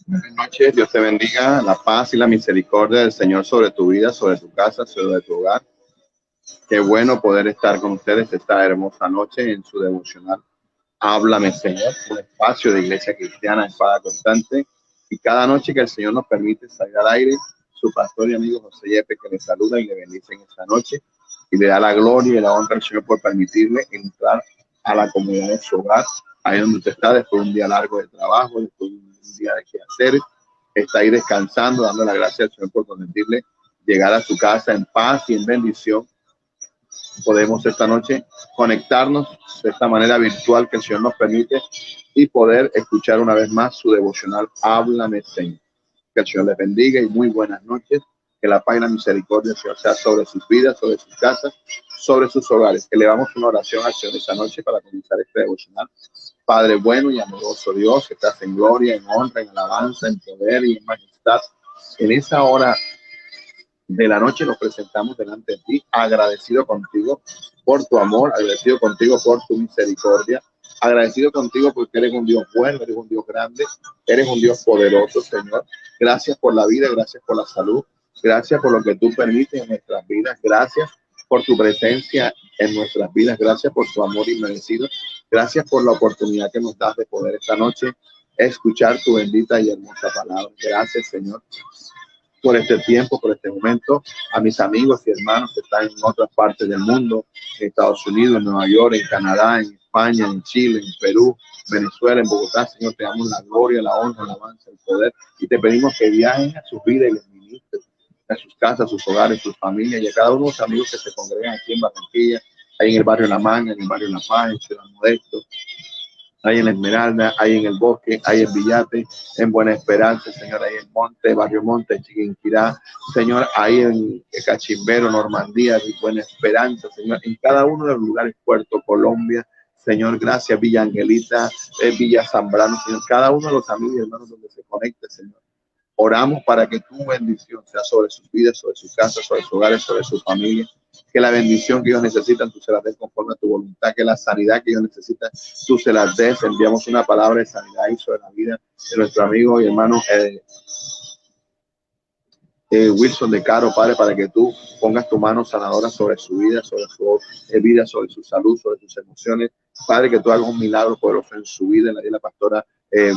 Buenas noches, Dios te bendiga, la paz y la misericordia del Señor sobre tu vida, sobre tu casa, sobre tu hogar. Qué bueno poder estar con ustedes esta hermosa noche en su devocional. Háblame, Señor, un espacio de iglesia cristiana, espada constante. Y cada noche que el Señor nos permite salir al aire, su pastor y amigo José Yepe, que le saluda y le bendice en esta noche. Y le da la gloria y la honra al Señor por permitirle entrar a la comunidad de su hogar, ahí donde usted está, después de un día largo de trabajo, después de un día de quehaceres. Está ahí descansando, dando la gracia al Señor por permitirle llegar a su casa en paz y en bendición. Podemos esta noche conectarnos de esta manera virtual que el Señor nos permite y poder escuchar una vez más su devocional Háblame, Señor. Que el Señor les bendiga y muy buenas noches. Que la paz y la misericordia sea sobre sus vidas, sobre sus casas, sobre sus hogares. Que le damos una oración al Señor esta noche para comenzar este devocional. Padre bueno y amoroso Dios, que estás en gloria, en honra, en alabanza, en poder y en majestad. En esa hora de la noche nos presentamos delante de ti, agradecido contigo por tu amor, agradecido contigo por tu misericordia, agradecido contigo porque eres un Dios bueno, eres un Dios grande, eres un Dios poderoso, Señor. Gracias por la vida, gracias por la salud, gracias por lo que tú permites en nuestras vidas, gracias por tu presencia en nuestras vidas, gracias por tu amor inmerecido, gracias por la oportunidad que nos das de poder esta noche escuchar tu bendita y hermosa palabra. Gracias, Señor, por este tiempo, por este momento, a mis amigos y hermanos que están en otras partes del mundo, en Estados Unidos, en Nueva York, en Canadá, en España, en Chile, en Perú, Venezuela, en Bogotá. Señor, te damos la gloria, la honra, la alabanza, el poder, y te pedimos que viajen a sus vidas y les ministren a sus casas, a sus hogares, a sus familias, y a cada uno de los amigos que se congregan aquí en Barranquilla, ahí en el barrio La Manga, en el barrio La Paz, en Ciudad Modesto, ahí en La Esmeralda, ahí en El Bosque, ahí en Villate, en Buena Esperanza, Señor, ahí en Monte, Barrio Monte, Chiquinquirá, Señor, ahí en Cachimbero, Normandía, Buena Esperanza, Señor, en cada uno de los lugares, Puerto Colombia, Señor, gracias, Villa Angelita, Villa Zambrano, Señor, cada uno de los amigos y hermanos donde se conecte, Señor. Oramos para que tu bendición sea sobre sus vidas, sobre sus casas, sobre sus hogares, sobre sus familias. Que la bendición que ellos necesitan, tú se las des conforme a tu voluntad. Que la sanidad que ellos necesitan, tú se las des. Enviamos una palabra de sanidad y sobre la vida de nuestro amigo y hermano Wilson de Caro, Padre, para que tú pongas tu mano sanadora sobre su vida, sobre su vida, sobre su salud, sobre sus emociones. Padre, que tú hagas un milagro poderoso en su vida, en la vida de la pastora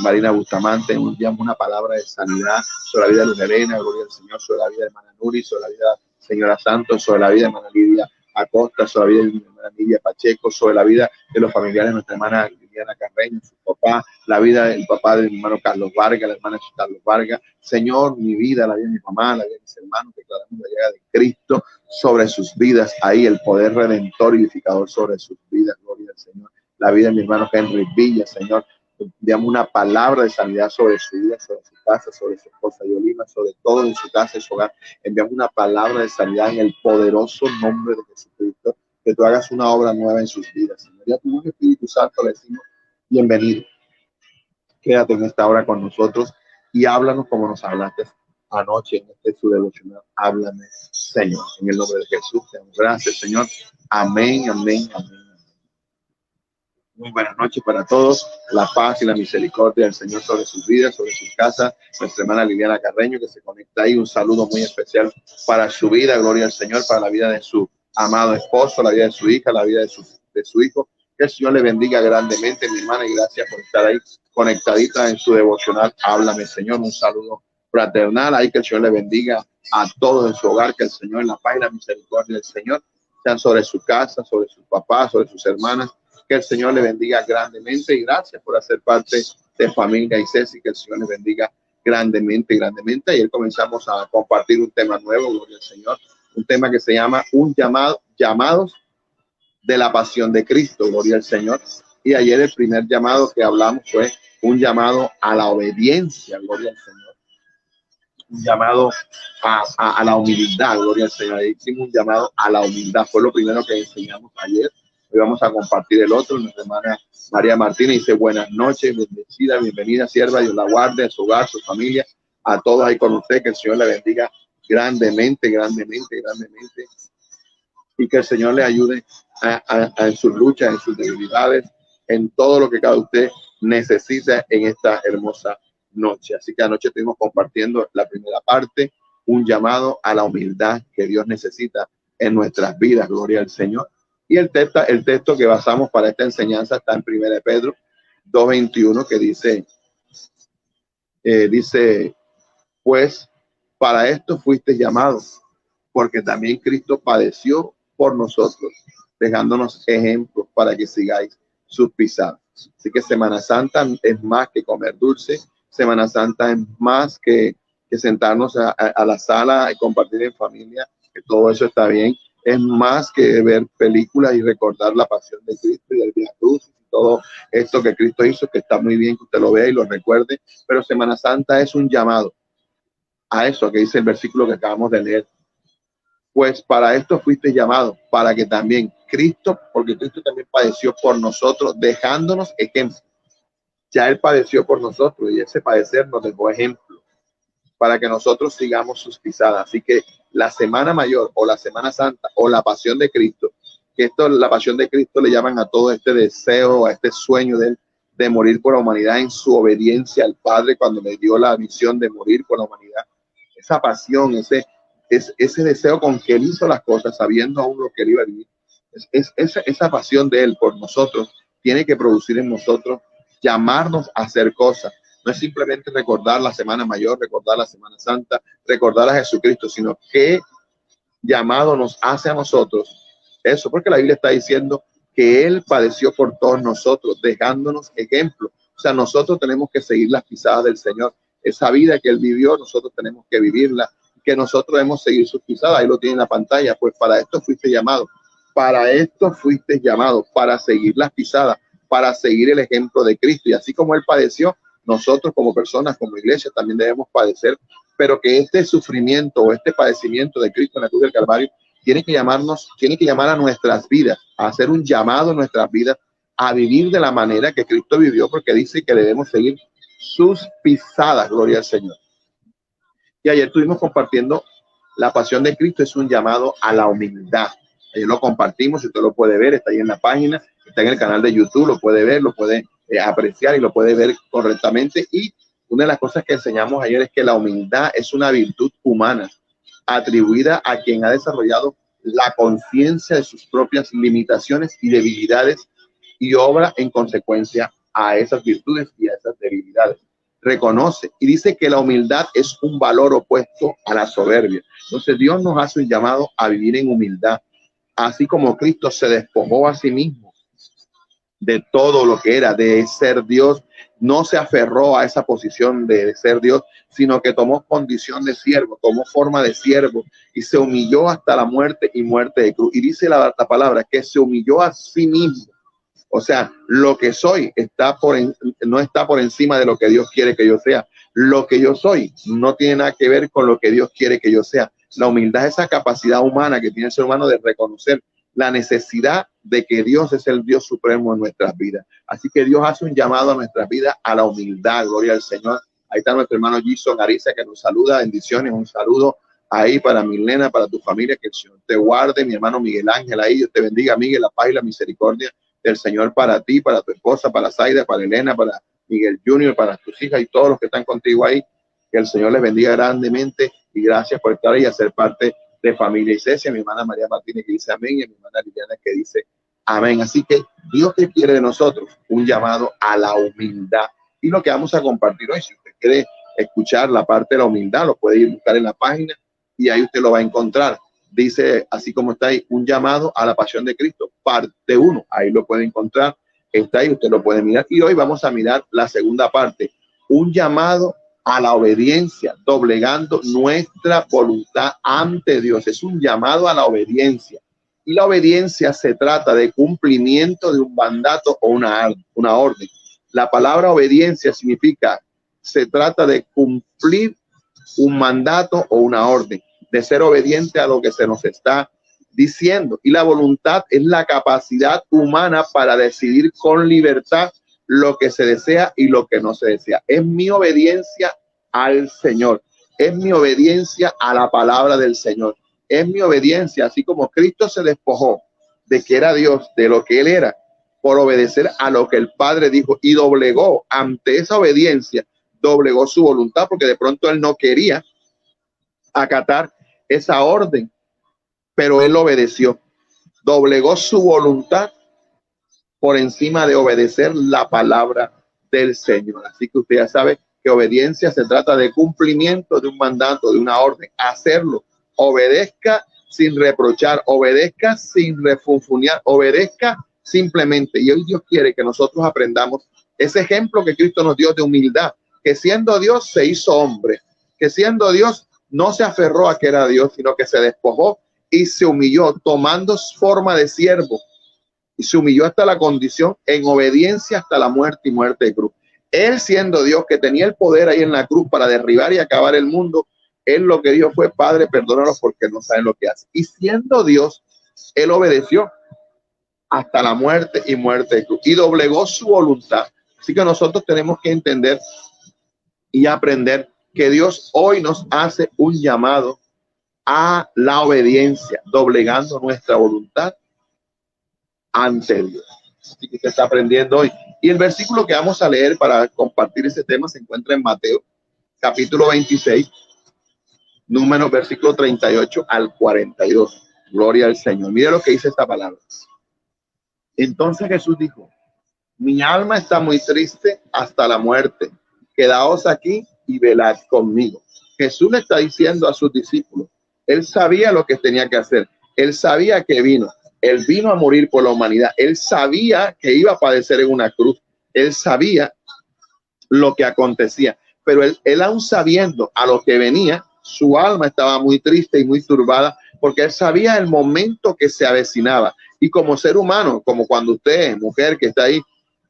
Marina Bustamante. Enviamos una palabra de sanidad sobre la vida de Luz Elena, gloria al Señor, sobre la vida de hermana Nuri, sobre la vida de Señora Santos, sobre la vida de hermana Lidia Acosta, sobre la vida de hermana Lidia Pacheco, sobre la vida de los familiares de nuestra hermana Liliana Carreño, su papá, la vida del papá de mi hermano Carlos Vargas, la hermana de Carlos Vargas. Señor, mi vida, la vida de mi mamá, la vida de mis hermanos, declaramos la llegada de Cristo sobre sus vidas, ahí el poder redentor y edificador sobre sus vidas, gloria al Señor. La vida de mi hermano Henry Villa, Señor, enviamos una palabra de sanidad sobre su vida, sobre su casa, sobre su esposa Yolima, sobre todo en su casa y su hogar. Enviamos una palabra de sanidad en el poderoso nombre de Jesucristo, que tú hagas una obra nueva en sus vidas, Señor. Y a tu Espíritu Santo le decimos, bienvenido. Quédate en esta hora con nosotros y háblanos como nos hablaste anoche en este su devocional. Háblame, Señor, en el nombre de Jesús. Te damos gracias, Señor. Amén, amén, amén. Muy buenas noches para todos. La paz y la misericordia del Señor sobre sus vidas, sobre sus casas. Nuestra hermana Liliana Carreño, que se conecta ahí. Un saludo muy especial para su vida. Gloria al Señor, para la vida de su amado esposo, la vida de su hija, la vida de su hijo. Que el Señor le bendiga grandemente, mi hermana, y gracias por estar ahí conectadita en su devocional. Háblame, Señor. Un saludo fraternal. Ahí que el Señor le bendiga a todos en su hogar. Que el Señor, en la paz y la misericordia del Señor, sean sobre su casa, sobre sus papás, sobre sus hermanas. Que el Señor le bendiga grandemente y gracias por hacer parte de Familia ICESI. Que el Señor le bendiga grandemente, grandemente. Ayer comenzamos a compartir un tema nuevo, gloria al Señor, un tema que se llama llamados de la pasión de Cristo, gloria al Señor. Y ayer el primer llamado que hablamos fue un llamado a la obediencia, gloria al Señor. Un llamado a la humildad, gloria al Señor. Ahí hicimos un llamado a la humildad, fue lo primero que enseñamos ayer. Hoy vamos a compartir el otro. Nuestra hermana María Martínez dice: buenas noches, bendecida, bienvenida, sierva, Dios la guarde, a su hogar, su familia, a todos ahí con usted. Que el Señor le bendiga grandemente, grandemente, grandemente, y que el Señor le ayude en sus luchas, en sus debilidades, en todo lo que cada usted necesita en esta hermosa noche. Así que anoche estuvimos compartiendo la primera parte, un llamado a la humildad que Dios necesita en nuestras vidas, gloria al Señor. Y el texto que basamos para esta enseñanza está en 1 Pedro 2:21, que dice, pues para esto fuiste llamados, porque también Cristo padeció por nosotros, dejándonos ejemplos para que sigáis sus pisadas. Así que Semana Santa es más que comer dulce, Semana Santa es más que sentarnos a la sala y compartir en familia, que todo eso está bien, es más que ver películas y recordar la pasión de Cristo y el Vía Crucis y todo esto que Cristo hizo, que está muy bien que usted lo vea y lo recuerde, pero Semana Santa es un llamado a eso que dice el versículo que acabamos de leer. Pues para esto fuiste llamado, para que también Cristo, porque Cristo también padeció por nosotros, dejándonos ejemplo. Ya Él padeció por nosotros y ese padecer nos dejó ejemplo para que nosotros sigamos sus pisadas. Así que la Semana Mayor o la Semana Santa o la Pasión de Cristo, que esto, la Pasión de Cristo le llaman a todo este deseo, a este sueño de Él, de morir por la humanidad en su obediencia al Padre cuando le dio la misión de morir por la humanidad. Esa pasión, ese deseo con que Él hizo las cosas, sabiendo aún lo que Él iba a vivir, esa pasión de Él por nosotros tiene que producir en nosotros, llamarnos a hacer cosas. No es simplemente recordar la Semana Mayor, recordar la Semana Santa, recordar a Jesucristo, sino que llamado nos hace a nosotros eso, porque la Biblia está diciendo que Él padeció por todos nosotros, dejándonos ejemplo. O sea, nosotros tenemos que seguir las pisadas del Señor. Esa vida que Él vivió, nosotros tenemos que vivirla, que nosotros debemos seguir sus pisadas. Ahí lo tiene en la pantalla. Pues para esto fuiste llamado. Para esto fuiste llamado, para seguir las pisadas, para seguir el ejemplo de Cristo. Y así como Él padeció, nosotros como personas, como iglesia, también debemos padecer, pero que este sufrimiento o este padecimiento de Cristo en la cruz del Calvario tiene que llamar a nuestras vidas, a hacer un llamado a nuestras vidas, a vivir de la manera que Cristo vivió, porque dice que debemos seguir sus pisadas, gloria al Señor. Y ayer estuvimos compartiendo la pasión de Cristo, es un llamado a la humildad. Ayer lo compartimos, usted lo puede ver, está ahí en la página, está en el canal de YouTube, lo puede ver, lo puede apreciar y lo puede ver correctamente. Y una de las cosas que enseñamos ayer es que la humildad es una virtud humana atribuida a quien ha desarrollado la conciencia de sus propias limitaciones y debilidades y obra en consecuencia a esas virtudes y a esas debilidades. Reconoce y dice que la humildad es un valor opuesto a la soberbia. Entonces Dios nos hace un llamado a vivir en humildad, así como Cristo se despojó a sí mismo de todo lo que era, de ser Dios. No se aferró a esa posición de ser Dios, sino que tomó condición de siervo, tomó forma de siervo y se humilló hasta la muerte y muerte de cruz. Y dice la palabra que se humilló a sí mismo. O sea, lo que soy no está por encima de lo que Dios quiere que yo sea. Lo que yo soy no tiene nada que ver con lo que Dios quiere que yo sea. La humildad es esa capacidad humana que tiene el ser humano de reconocer la necesidad de que Dios es el Dios supremo en nuestras vidas. Así que Dios hace un llamado a nuestras vidas a la humildad. Gloria al Señor. Ahí está nuestro hermano Gison Ariza que nos saluda. Bendiciones. Un saludo ahí para Milena, para tu familia. Que el Señor te guarde. Mi hermano Miguel Ángel ahí. Dios te bendiga, Miguel. La paz y la misericordia del Señor para ti, para tu esposa, para Zaida, para Elena, para Miguel Junior, para tus hijas y todos los que están contigo ahí. Que el Señor les bendiga grandemente y gracias por estar ahí y hacer parte de Familia Iglesia. Mi hermana María Martínez que dice amén y mi hermana Liliana que dice amén. Así que Dios que quiere de nosotros un llamado a la humildad. Y lo que vamos a compartir hoy, si usted quiere escuchar la parte de la humildad, lo puede ir a buscar en la página y ahí usted lo va a encontrar. Dice, así como está ahí, un llamado a la pasión de Cristo, parte 1. Ahí lo puede encontrar. Está ahí, usted lo puede mirar. Y hoy vamos a mirar la segunda parte, un llamado a la obediencia, doblegando nuestra voluntad ante Dios. Es un llamado a la obediencia. Y la obediencia se trata de cumplimiento de un mandato o una orden. La palabra obediencia significa, se trata de cumplir un mandato o una orden, de ser obediente a lo que se nos está diciendo. Y la voluntad es la capacidad humana para decidir con libertad lo que se desea y lo que no se desea. Es mi obediencia al Señor, es mi obediencia a la palabra del Señor, es mi obediencia, así como Cristo se despojó de que era Dios, de lo que Él era, por obedecer a lo que el Padre dijo y doblegó ante esa obediencia, doblegó su voluntad, porque de pronto él no quería acatar esa orden, pero él obedeció, doblegó su voluntad por encima de obedecer la palabra del Señor. Así que usted ya sabe que obediencia se trata de cumplimiento de un mandato, de una orden, hacerlo, obedezca sin reprochar, obedezca sin refunfuñar, obedezca simplemente. Y hoy Dios quiere que nosotros aprendamos ese ejemplo que Cristo nos dio de humildad, que siendo Dios se hizo hombre, que siendo Dios no se aferró a que era Dios, sino que se despojó y se humilló, tomando forma de siervo, y se humilló hasta la condición en obediencia hasta la muerte y muerte de cruz. Él siendo Dios, que tenía el poder ahí en la cruz para derribar y acabar el mundo, él lo que dijo fue: Padre, perdónalos porque no saben lo que hacen. Y siendo Dios, él obedeció hasta la muerte y muerte de cruz y doblegó su voluntad. Así que nosotros tenemos que entender y aprender que Dios hoy nos hace un llamado a la obediencia, doblegando nuestra voluntad ante Dios. Así que usted está aprendiendo hoy. Y el versículo que vamos a leer para compartir ese tema se encuentra en Mateo, capítulo 26, número versículo 38 al 42. Gloria al Señor. Mire lo que dice esta palabra. Entonces Jesús dijo: mi alma está muy triste hasta la muerte. Quedaos aquí y velad conmigo. Jesús le está diciendo a sus discípulos. Él sabía lo que tenía que hacer. Él sabía que vino. Él vino a morir por la humanidad. Él sabía que iba a padecer en una cruz. Él sabía lo que acontecía. Pero él aún sabiendo a lo que venía, su alma estaba muy triste y muy turbada, porque él sabía el momento que se avecinaba. Y como ser humano, como cuando usted, mujer que está ahí,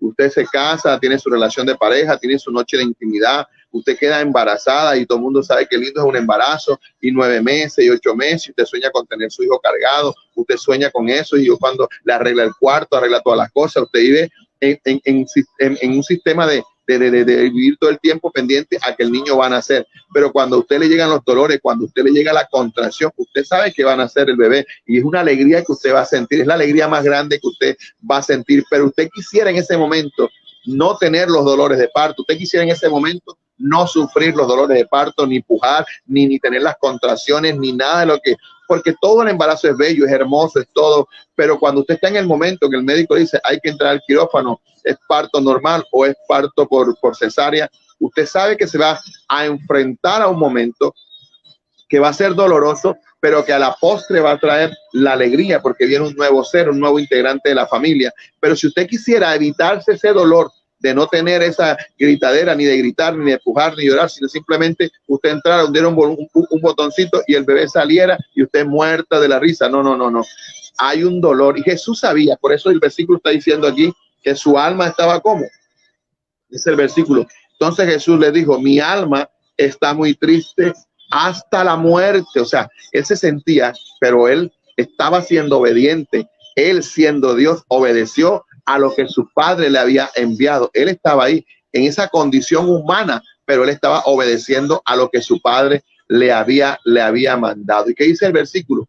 usted se casa, tiene su relación de pareja, tiene su noche de intimidad, usted queda embarazada y todo el mundo sabe que lindo es un embarazo, y 9 meses y 8 meses, usted sueña con tener su hijo cargado, usted sueña con eso, y yo cuando le arregla el cuarto, arregla todas las cosas, usted vive en un sistema de vivir todo el tiempo pendiente a que el niño va a nacer. Pero cuando a usted le llegan los dolores, cuando a usted le llega la contracción, usted sabe que va a nacer el bebé, y es una alegría que usted va a sentir, es la alegría más grande que usted va a sentir. Pero usted quisiera en ese momento no tener los dolores de parto, usted quisiera en ese momento no sufrir los dolores de parto, ni pujar, ni tener las contracciones, ni nada de lo que, porque todo el embarazo es bello, es hermoso, es todo, pero cuando usted está en el momento que el médico dice hay que entrar al quirófano, es parto normal o es parto por cesárea, usted sabe que se va a enfrentar a un momento que va a ser doloroso, pero que a la postre va a traer la alegría, porque viene un nuevo ser, un nuevo integrante de la familia. Pero si usted quisiera evitarse ese dolor de no tener esa gritadera, ni de gritar, ni de pujar, ni llorar, sino simplemente usted entrara, hundiera un botoncito y el bebé saliera y usted muerta de la risa. No. Hay un dolor, y Jesús sabía. Por eso el versículo está diciendo aquí que su alma estaba como. Es el versículo. Entonces Jesús le dijo: mi alma está muy triste hasta la muerte. O sea, él se sentía, pero él estaba siendo obediente. Él, siendo Dios, obedeció a lo que su padre le había enviado. Él estaba ahí en esa condición humana, pero él estaba obedeciendo a lo que su padre le había mandado. ¿Y qué dice el versículo?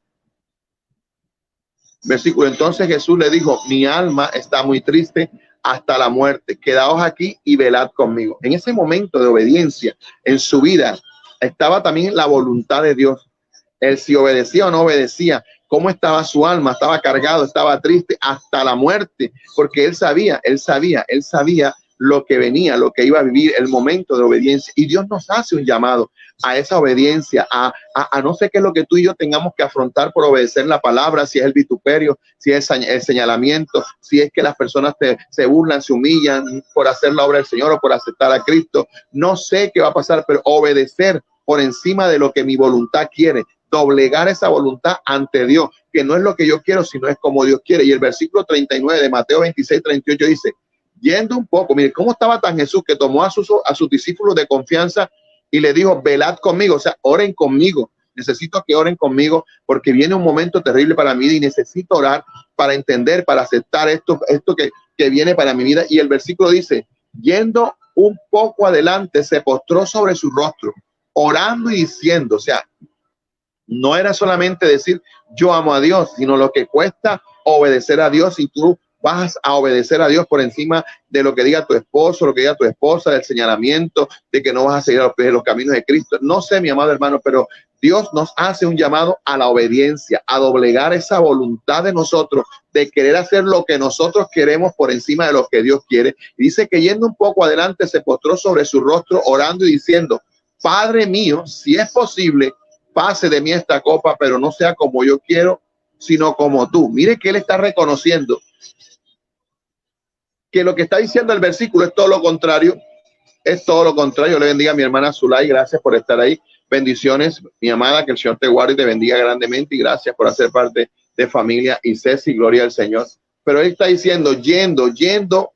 Entonces Jesús le dijo: mi alma está muy triste hasta la muerte. Quedaos aquí y velad conmigo. En ese momento de obediencia en su vida estaba también la voluntad de Dios. Él, si obedecía o no obedecía, cómo estaba su alma, estaba cargado, estaba triste hasta la muerte, porque él sabía lo que venía, lo que iba a vivir, el momento de obediencia. Y Dios nos hace un llamado a esa obediencia, a no sé qué es lo que tú y yo tengamos que afrontar por obedecer la palabra, si es el vituperio, si es el señalamiento, si es que las personas se burlan, se humillan por hacer la obra del Señor o por aceptar a Cristo. No sé qué va a pasar, pero obedecer por encima de lo que mi voluntad quiere, doblegar esa voluntad ante Dios, que no es lo que yo quiero, sino es como Dios quiere. Y el versículo 39 de Mateo 26, 38 dice: yendo un poco, mire cómo estaba tan Jesús, que tomó a sus discípulos de confianza y le dijo: velad conmigo, o sea, oren conmigo. Necesito que oren conmigo, porque viene un momento terrible para mí y necesito orar para entender, para aceptar esto que viene para mi vida. Y el versículo dice: yendo un poco adelante, se postró sobre su rostro, orando y diciendo, o sea, no era solamente decir yo amo a Dios, sino lo que cuesta obedecer a Dios. Y tú vas a obedecer a Dios por encima de lo que diga tu esposo, lo que diga tu esposa, del señalamiento, de que no vas a seguir los caminos de Cristo. No sé, mi amado hermano, pero Dios nos hace un llamado a la obediencia, a doblegar esa voluntad de nosotros, de querer hacer lo que nosotros queremos por encima de lo que Dios quiere. Y dice que yendo un poco adelante, se postró sobre su rostro, orando y diciendo: Padre mío, si es posible, pase de mí esta copa, pero no sea como yo quiero, sino como tú. Mire que él está reconociendo que lo que está diciendo el versículo es todo lo contrario. Es todo lo contrario. Le bendiga a mi hermana Zulay. Gracias por estar ahí. Bendiciones, mi amada. Que el Señor te guarde y te bendiga grandemente. Y gracias por hacer parte de familia y Ceci. Gloria al Señor. Pero él está diciendo, yendo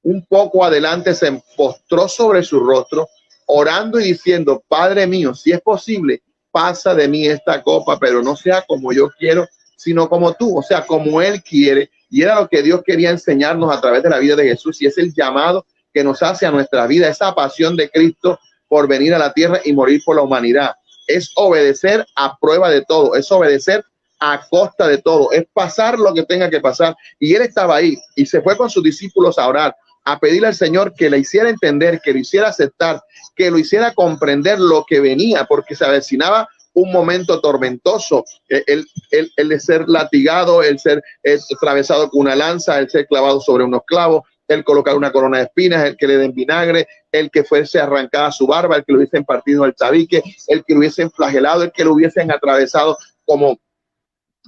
un poco adelante, se postró sobre su rostro, orando y diciendo: Padre mío, si es posible, pasa de mí esta copa, pero no sea como yo quiero, sino como tú, o sea, como él quiere. Y era lo que Dios quería enseñarnos a través de la vida de Jesús, y es el llamado que nos hace a nuestra vida, esa pasión de Cristo por venir a la tierra y morir por la humanidad. Es obedecer a prueba de todo, es obedecer a costa de todo, es pasar lo que tenga que pasar. Y él estaba ahí y se fue con sus discípulos a orar, a pedirle al Señor que le hiciera entender, que lo hiciera aceptar, que lo hiciera comprender lo que venía, porque se avecinaba un momento tormentoso, el de ser latigado, el ser atravesado con una lanza, el ser clavado sobre unos clavos, el colocar una corona de espinas, el que le den vinagre, el que fuese arrancada su barba, el que lo hubiesen partido el tabique, el que lo hubiesen flagelado, el que lo hubiesen atravesado como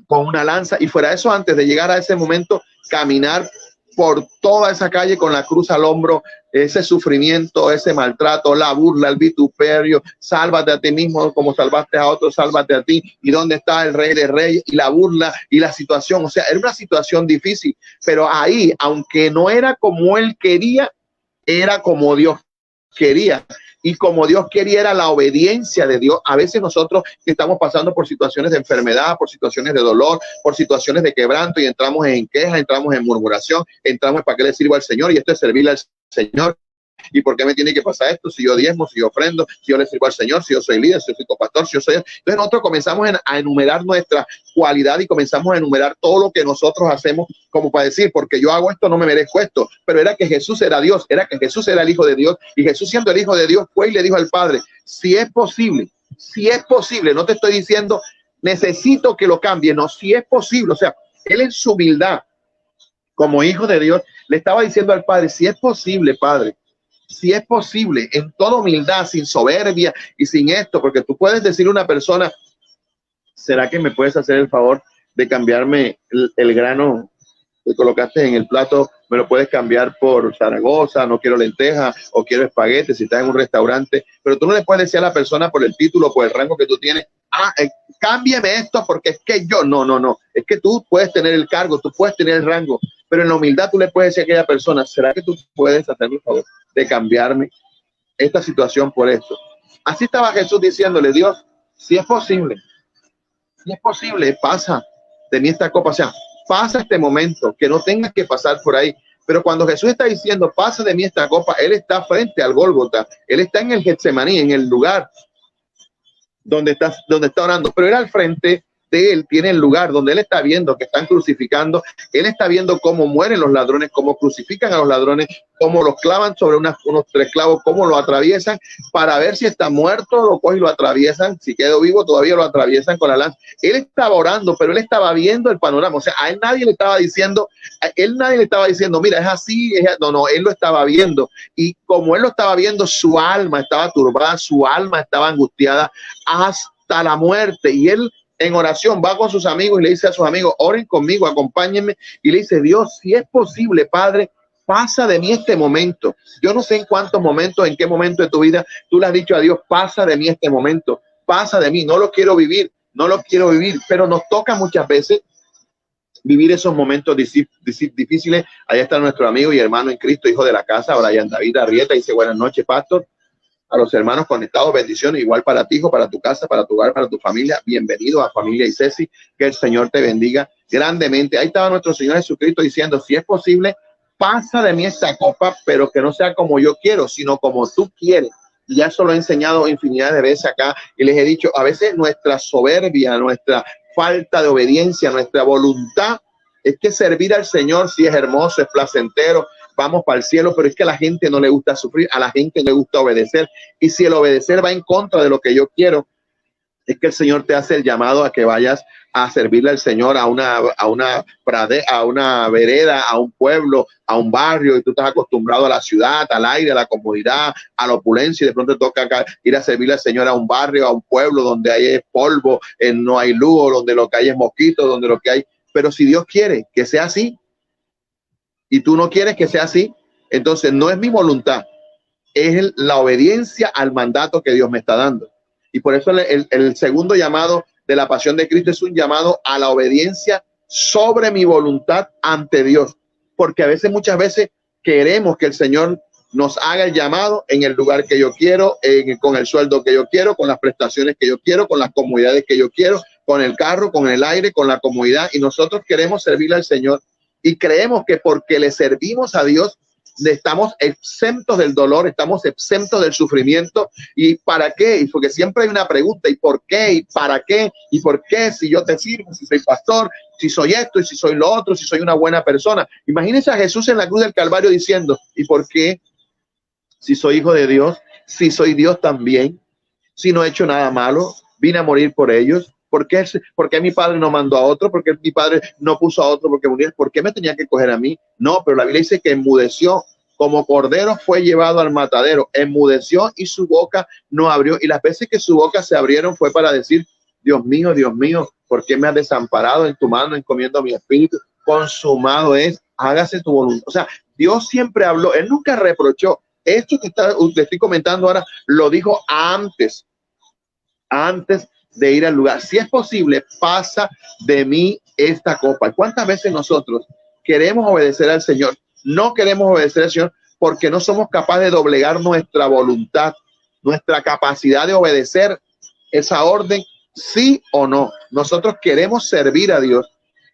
con una lanza. Y fuera eso, antes de llegar a ese momento, caminar por toda esa calle con la cruz al hombro, ese sufrimiento, ese maltrato, la burla, el vituperio, sálvate a ti mismo como salvaste a otros, sálvate a ti, y dónde está el Rey de Reyes, y la burla y la situación. O sea, era una situación difícil, pero ahí, aunque no era como él quería, era como Dios quería. Y como Dios quería era la obediencia de Dios. A veces nosotros estamos pasando por situaciones de enfermedad, por situaciones de dolor, por situaciones de quebranto, y entramos en queja, entramos en murmuración, entramos en para qué le sirvo al Señor, y esto es servirle al Señor. ¿Y por qué me tiene que pasar esto? Si yo diezmo, si yo ofrendo, si yo le sirvo al Señor, si yo soy líder, si yo soy copastor, si yo soy... Entonces nosotros comenzamos a enumerar nuestra cualidad y comenzamos a enumerar todo lo que nosotros hacemos, como para decir, porque yo hago esto, no me merezco esto. Pero era que Jesús era Dios, era que Jesús era el Hijo de Dios, y Jesús, siendo el Hijo de Dios, fue y le dijo al Padre: si es posible, no te estoy diciendo necesito que lo cambie, no, si es posible. O sea, él en su humildad como Hijo de Dios le estaba diciendo al Padre: si es posible, Padre, si es posible, en toda humildad, sin soberbia y sin esto, porque tú puedes decirle a una persona: ¿será que me puedes hacer el favor de cambiarme el grano que colocaste en el plato? ¿Me lo puedes cambiar por Zaragoza? No quiero lentejas, o quiero espaguetes si estás en un restaurante. Pero tú no le puedes decir a la persona por el título, por el rango que tú tienes: cámbiame esto porque es que yo, no, es que tú puedes tener el cargo, tú puedes tener el rango, pero en la humildad tú le puedes decir a aquella persona: ¿será que tú puedes hacerme el favor de cambiarme esta situación por esto? Así estaba Jesús diciéndole: Dios, si es posible, pasa de mí esta copa, o sea, pasa este momento, que no tengas que pasar por ahí. Pero cuando Jesús está diciendo: pasa de mí esta copa, él está frente al Gólgota, él está en el Getsemaní, en el lugar donde está orando, pero él al frente de él tiene el lugar donde él está viendo que están crucificando, él está viendo cómo mueren los ladrones, cómo crucifican a los ladrones, cómo los clavan sobre unos 3 clavos, cómo lo atraviesan para ver si está muerto, lo cogen y lo atraviesan, si quedó vivo todavía lo atraviesan con la lanza. Él estaba orando, pero él estaba viendo el panorama. O sea, a él nadie le estaba diciendo, mira, es así, no, él lo estaba viendo, y como él lo estaba viendo, su alma estaba turbada, su alma estaba angustiada hasta la muerte, y él en oración va con sus amigos y le dice a sus amigos: oren conmigo, acompáñenme, y le dice: Dios, si es posible, Padre, pasa de mí este momento. Yo no sé en cuántos momentos, en qué momento de tu vida tú le has dicho a Dios: pasa de mí este momento, pasa de mí, no lo quiero vivir, pero nos toca muchas veces vivir esos momentos difíciles. Ahí está nuestro amigo y hermano en Cristo, hijo de la casa, Brian David Arrieta, dice: buenas noches, pastor. A los hermanos conectados, bendiciones, igual para ti, hijo, para tu casa, para tu hogar, para tu familia. Bienvenido a Familia y Ceci, que el Señor te bendiga grandemente. Ahí estaba nuestro Señor Jesucristo diciendo: si es posible, pasa de mí esta copa, pero que no sea como yo quiero, sino como tú quieres. Y ya eso lo he enseñado infinidad de veces acá, y les he dicho, a veces nuestra soberbia, nuestra falta de obediencia, nuestra voluntad Es que servir al Señor sí es hermoso, es placentero, vamos para el cielo, pero es que a la gente no le gusta sufrir, a la gente no le gusta obedecer. Y si el obedecer va en contra de lo que yo quiero, es que el Señor te hace el llamado a que vayas a servirle al Señor a una vereda, a un pueblo, a un barrio, y tú estás acostumbrado a la ciudad, al aire, a la comodidad, a la opulencia, y de pronto te toca ir a servirle al Señor a un barrio, a un pueblo donde hay polvo, no hay luz, donde lo que hay es mosquitos, donde lo que hay. Pero si Dios quiere que sea así, y tú no quieres que sea así, entonces no es mi voluntad, es la obediencia al mandato que Dios me está dando. Y por eso el segundo llamado de la pasión de Cristo es un llamado a la obediencia sobre mi voluntad ante Dios. Porque muchas veces queremos que el Señor nos haga el llamado en el lugar que yo quiero, con el sueldo que yo quiero, con las prestaciones que yo quiero, con las comodidades que yo quiero, con el carro, con el aire, con la comodidad. Y nosotros queremos servirle al Señor y creemos que porque le servimos a Dios, estamos exentos del dolor, estamos exentos del sufrimiento. ¿Y para qué? Y porque siempre hay una pregunta: ¿y por qué? ¿Y para qué? ¿Y por qué? Si yo te sirvo, si soy pastor, si soy esto y si soy lo otro, si soy una buena persona. Imagínense a Jesús en la cruz del Calvario diciendo: ¿y por qué? Si soy hijo de Dios, si soy Dios también, si no he hecho nada malo, vine a morir por ellos. ¿Por qué mi padre no mandó a otro? ¿Por qué mi padre no puso a otro porque muriera? ¿Por qué me tenía que coger a mí? No, pero la Biblia dice que enmudeció, como cordero fue llevado al matadero, enmudeció y su boca no abrió. Y las veces que su boca se abrieron fue para decir: Dios mío, ¿por qué me has desamparado? En tu mano encomiendo mi espíritu. Consumado es, hágase tu voluntad. O sea, Dios siempre habló, Él nunca reprochó. Esto que te estoy comentando ahora lo dijo antes de ir al lugar. Si es posible, pasa de mí esta copa. ¿Cuántas veces nosotros queremos obedecer al Señor? No queremos obedecer al Señor porque no somos capaces de doblegar nuestra voluntad, nuestra capacidad de obedecer esa orden, sí o no. Nosotros queremos servir a Dios,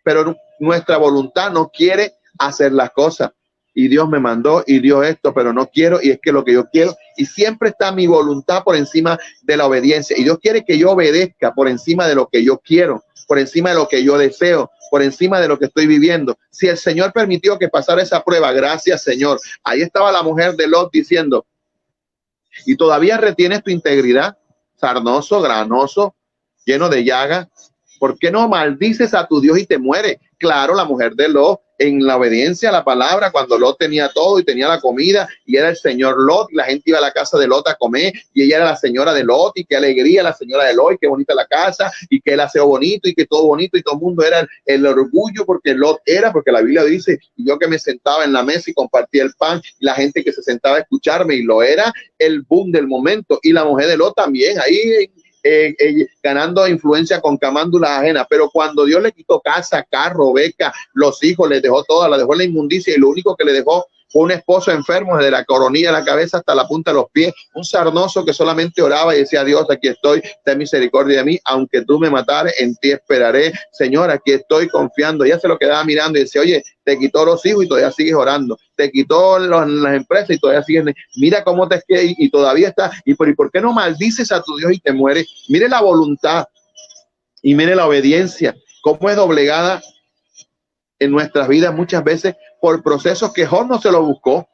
pero nuestra voluntad no quiere hacer las cosas. Y Dios me mandó y dio esto, pero no quiero, y es que lo que yo quiero, y siempre está mi voluntad por encima de la obediencia. Y Dios quiere que yo obedezca por encima de lo que yo quiero, por encima de lo que yo deseo, por encima de lo que estoy viviendo. Si el Señor permitió que pasara esa prueba, gracias, Señor. Ahí estaba la mujer de Lot diciendo: ¿y todavía retienes tu integridad? Sarnoso, granoso, lleno de llagas. ¿Por qué no maldices a tu Dios y te mueres? Claro, la mujer de Lot, en la obediencia a la palabra, cuando Lot tenía todo y tenía la comida y era el señor Lot, y la gente iba a la casa de Lot a comer y ella era la señora de Lot, y qué alegría la señora de Lot, y qué bonita la casa, y que el aseo bonito, y que todo bonito, y todo el mundo era el orgullo porque Lot era, porque la Biblia dice: y yo que me sentaba en la mesa y compartía el pan, y la gente que se sentaba a escucharme, y lo era el boom del momento. Y la mujer de Lot también ahí ganando influencia con camándulas ajenas. Pero cuando Dios le quitó casa, carro, beca, los hijos, les dejó toda, la dejó en la inmundicia, y lo único que le dejó fue un esposo enfermo desde la coronilla de la cabeza hasta la punta de los pies, un sarnoso que solamente oraba y decía: Dios, aquí estoy, ten misericordia de mí, aunque tú me matares, en ti esperaré, Señor, aquí estoy confiando. Ella se lo quedaba mirando y decía: oye, te quitó los hijos y todavía sigues orando, te quitó las empresas y todavía sigues, mira cómo te quedas y todavía está, y por qué no maldices a tu Dios y te mueres. Mire la voluntad y mire la obediencia, cómo es doblegada en nuestras vidas muchas veces por procesos que Job no se lo buscó.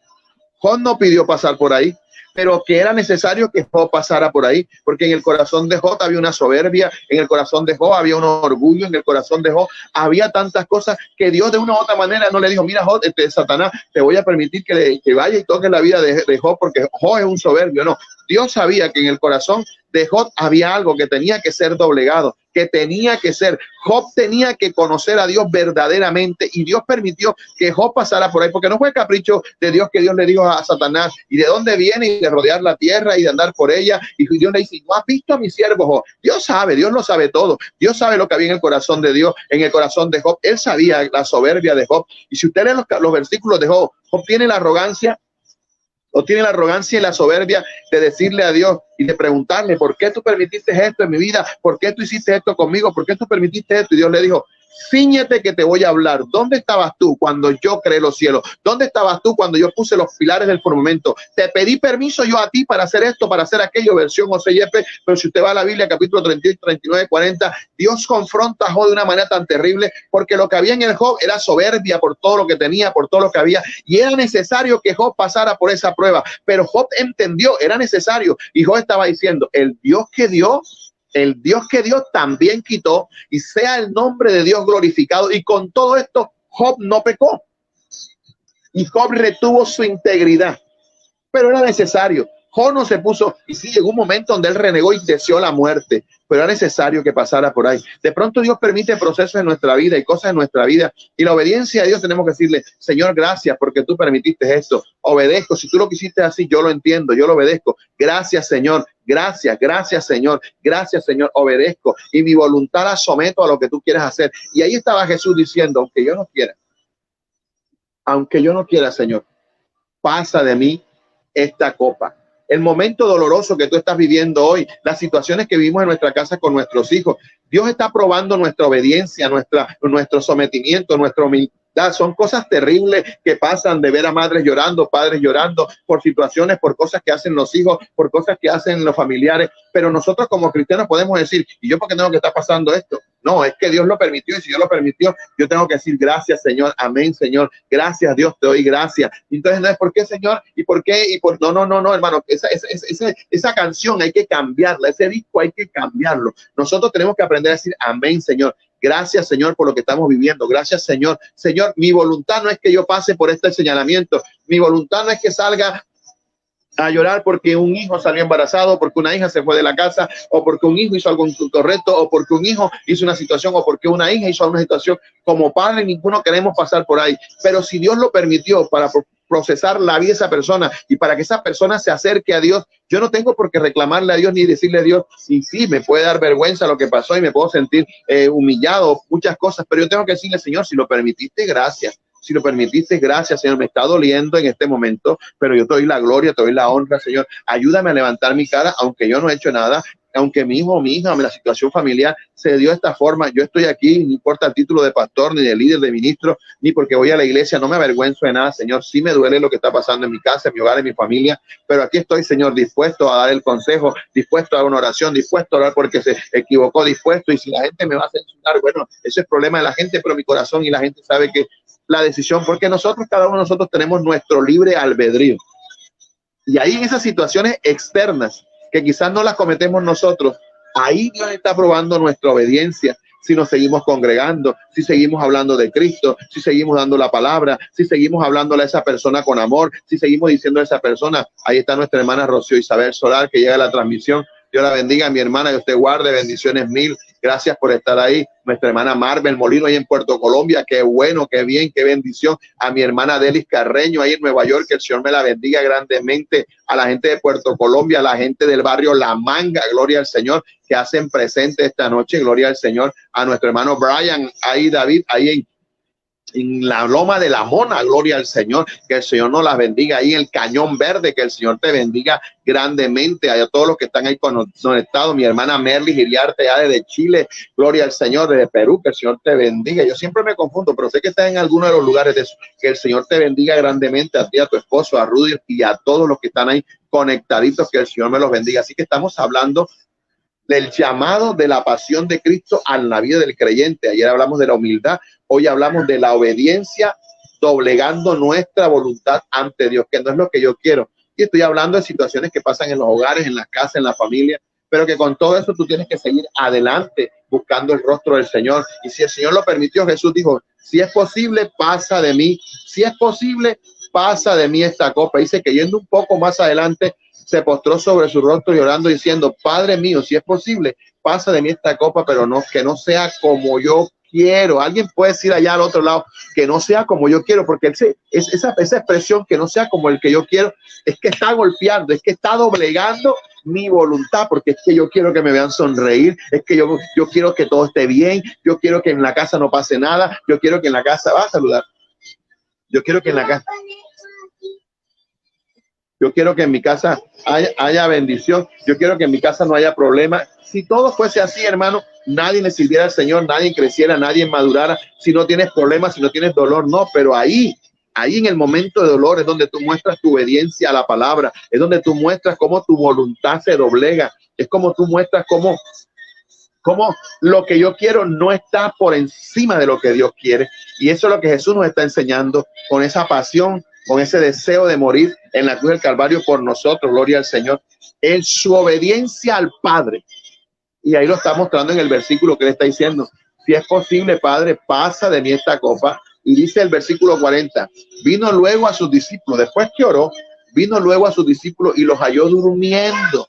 Job no pidió pasar por ahí, pero que era necesario que Job pasara por ahí, porque en el corazón de Job había una soberbia, en el corazón de Job había un orgullo, en el corazón de Job había tantas cosas que Dios de una u otra manera no le dijo: mira, Job, Satanás, te voy a permitir que vaya y toque la vida de Job, porque Job es un soberbio. No, Dios sabía que en el corazón de Job había algo que tenía que ser doblegado, que tenía que ser. Job tenía que conocer a Dios verdaderamente, y Dios permitió que Job pasara por ahí, porque no fue capricho de Dios que Dios le dijo a Satanás: ¿y de dónde viene? Y de rodear la tierra y de andar por ella. Y Dios le dice: ¿no has visto a mi siervo Job? Dios sabe, Dios lo sabe todo. Dios sabe lo que había en el corazón de Dios, en el corazón de Job. Él sabía la soberbia de Job. Y si usted lee los versículos de Job, Job tiene la arrogancia y la soberbia de decirle a Dios y de preguntarle: ¿por qué tú permitiste esto en mi vida? ¿Por qué tú hiciste esto conmigo? ¿Por qué tú permitiste esto? Y Dios le dijo: Cíñete que te voy a hablar. ¿Dónde estabas tú cuando yo creé los cielos? ¿Dónde estabas tú cuando yo puse los pilares del firmamento? Te pedí permiso yo a ti para hacer esto, para hacer aquello, versión OCF. Pero si usted va a la Biblia, capítulo 38, 39, 40, Dios confronta a Job de una manera tan terrible, porque lo que había en el Job era soberbia por todo lo que tenía, por todo lo que había, y era necesario que Job pasara por esa prueba. Pero Job entendió, era necesario, y Job estaba diciendo, el Dios que Dios también quitó, y sea el nombre de Dios glorificado. Y con todo esto, Job no pecó. Y Job retuvo su integridad. Pero era necesario. Job no se puso, y sí, llegó un momento donde él renegó y deseó la muerte, pero era necesario que pasara por ahí. De pronto Dios permite procesos en nuestra vida y cosas en nuestra vida, y la obediencia a Dios tenemos que decirle, Señor, gracias porque tú permitiste esto. Obedezco, si tú lo quisiste así, yo lo entiendo, yo lo obedezco. Gracias, Señor. Gracias, gracias, Señor. Gracias, Señor. Obedezco y mi voluntad la someto a lo que tú quieras hacer. Y ahí estaba Jesús diciendo, aunque yo no quiera, Señor, pasa de mí esta copa. El momento doloroso que tú estás viviendo hoy, las situaciones que vivimos en nuestra casa con nuestros hijos, Dios está probando nuestra obediencia, nuestro sometimiento, nuestra humildad. Son cosas terribles que pasan, de ver a madres llorando, padres llorando por situaciones, por cosas que hacen los hijos, por cosas que hacen los familiares. Pero nosotros como cristianos podemos decir, ¿y yo por qué tengo que estar pasando esto? No, es que Dios lo permitió, y si Dios lo permitió, yo tengo que decir gracias, Señor, amén, Señor, gracias, Dios, te doy gracias. Entonces no es por qué, Señor, y por qué, y por no, hermano, esa canción hay que cambiarla, ese disco hay que cambiarlo. Nosotros tenemos que aprender a decir amén, Señor. Gracias, Señor, por lo que estamos viviendo. Gracias, Señor. Señor, mi voluntad no es que yo pase por este señalamiento. Mi voluntad no es que salga a llorar porque un hijo salió embarazado, porque una hija se fue de la casa, o porque un hijo hizo algo incorrecto, o porque un hijo hizo una situación, o porque una hija hizo una situación. Como padre, ninguno queremos pasar por ahí. Pero si Dios lo permitió para procesar la vida de esa persona y para que esa persona se acerque a Dios, yo no tengo por qué reclamarle a Dios ni decirle a Dios, y sí, me puede dar vergüenza lo que pasó y me puedo sentir humillado, muchas cosas, pero yo tengo que decirle, Señor, si lo permitiste, gracias. Si lo permitiste, gracias, Señor. Me está doliendo en este momento, pero yo te doy la gloria, te doy la honra, Señor. Ayúdame a levantar mi cara, aunque yo no he hecho nada, aunque mi hijo o mi hija, la situación familiar se dio de esta forma. Yo estoy aquí, no importa el título de pastor, ni de líder, de ministro, ni porque voy a la iglesia, no me avergüenzo de nada, Señor. Sí me duele lo que está pasando en mi casa, en mi hogar, en mi familia, pero aquí estoy, Señor, dispuesto a dar el consejo, dispuesto a dar una oración, dispuesto a orar porque se equivocó, dispuesto. Y si la gente me va a censurar, bueno, ese es el problema de la gente, pero mi corazón y la gente sabe que la decisión, porque nosotros, cada uno de nosotros tenemos nuestro libre albedrío. Y ahí en esas situaciones externas, que quizás no las cometemos nosotros, ahí Dios está probando nuestra obediencia. Si nos seguimos congregando, si seguimos hablando de Cristo, si seguimos dando la palabra, si seguimos hablándole a esa persona con amor, si seguimos diciendo a esa persona, ahí está nuestra hermana Rocío Isabel Solar, que llega a la transmisión. Dios la bendiga, mi hermana, que usted guarde, bendiciones mil. Gracias por estar ahí. Nuestra hermana Marvel Molino ahí en Puerto Colombia, qué bueno, qué bien, qué bendición. A mi hermana Delis Carreño ahí en Nueva York, que el Señor me la bendiga grandemente. A la gente de Puerto Colombia, a la gente del barrio La Manga, gloria al Señor, que hacen presente esta noche, gloria al Señor. A nuestro hermano Brian, ahí David, ahí en la Loma de la Mona, gloria al Señor, que el Señor nos las bendiga ahí en el Cañón Verde, que el Señor te bendiga grandemente, a todos los que están ahí conectados, mi hermana Merly Giriarte, ya desde Chile, gloria al Señor, desde Perú, que el Señor te bendiga. Yo siempre me confundo, pero sé que estás en alguno de los lugares de eso. Que el Señor te bendiga grandemente a ti, a tu esposo, a Rudy y a todos los que están ahí conectaditos, que el Señor me los bendiga. Así que estamos hablando del llamado de la pasión de Cristo a la vida del creyente. Ayer hablamos de la humildad, hoy hablamos de la obediencia, doblegando nuestra voluntad ante Dios, que no es lo que yo quiero. Y estoy hablando de situaciones que pasan en los hogares, en las casas, en la familia, pero que con todo eso tú tienes que seguir adelante buscando el rostro del Señor. Y si el Señor lo permitió, Jesús dijo, si es posible, pasa de mí. Si es posible, pasa de mí esta copa. Dice que yendo un poco más adelante, se postró sobre su rostro llorando, diciendo, Padre mío, si es posible, pasa de mí esta copa, pero no, que no sea como yo quiero. Alguien puede decir allá al otro lado, que no sea como yo quiero, porque esa expresión, que no sea como el que yo quiero, es que está golpeando, es que está doblegando mi voluntad, porque es que yo quiero que me vean sonreír, es que yo quiero que todo esté bien, yo quiero que en la casa no pase nada, yo quiero que en la casa, va a saludar, yo quiero que en la casa, yo quiero que en mi casa haya bendición. Yo quiero que en mi casa no haya problema. Si todo fuese así, hermano, nadie le sirviera al Señor, nadie creciera, nadie madurara, si no tienes problemas, si no tienes dolor, no, pero ahí en el momento de dolor es donde tú muestras tu obediencia a la palabra, es donde tú muestras cómo tu voluntad se doblega, es como tú muestras cómo lo que yo quiero no está por encima de lo que Dios quiere. Y eso es lo que Jesús nos está enseñando con esa pasión, con ese deseo de morir en la cruz del Calvario por nosotros, gloria al Señor, en su obediencia al Padre. Y ahí lo está mostrando en el versículo que le está diciendo: si es posible, Padre, pasa de mí esta copa. Y dice el versículo 40, vino luego a sus discípulos, después que oró, vino luego a sus discípulos y los halló durmiendo.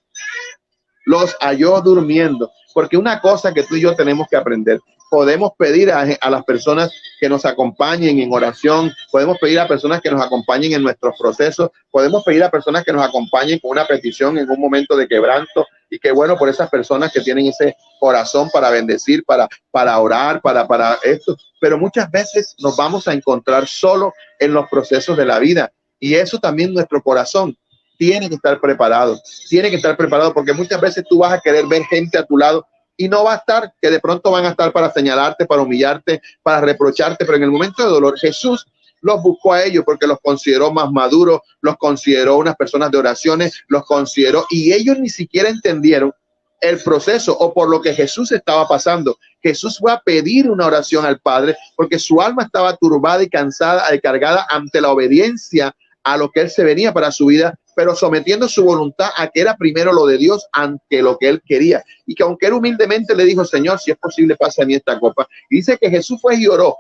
Los halló durmiendo. Porque una cosa que tú y yo tenemos que aprender: podemos pedir a las personas que nos acompañen en oración, podemos pedir a personas que nos acompañen en nuestros procesos, podemos pedir a personas que nos acompañen con una petición en un momento de quebranto, y que bueno por esas personas que tienen ese corazón para bendecir, para orar, para esto, pero muchas veces nos vamos a encontrar solo en los procesos de la vida, y eso también nuestro corazón tiene que estar preparado, porque muchas veces tú vas a querer ver gente a tu lado y no va a estar, que de pronto van a estar para señalarte, para humillarte, para reprocharte, pero en el momento de dolor Jesús los buscó a ellos porque los consideró más maduros, los consideró unas personas de oraciones, los consideró, y ellos ni siquiera entendieron el proceso o por lo que Jesús estaba pasando. Jesús fue a pedir una oración al Padre porque su alma estaba turbada y cansada, cargada ante la obediencia a lo que él se venía para su vida, pero sometiendo su voluntad a que era primero lo de Dios ante lo que él quería. Y que aunque él humildemente le dijo: Señor, si es posible, pasa a mí esta copa. Y dice que Jesús fue y oró.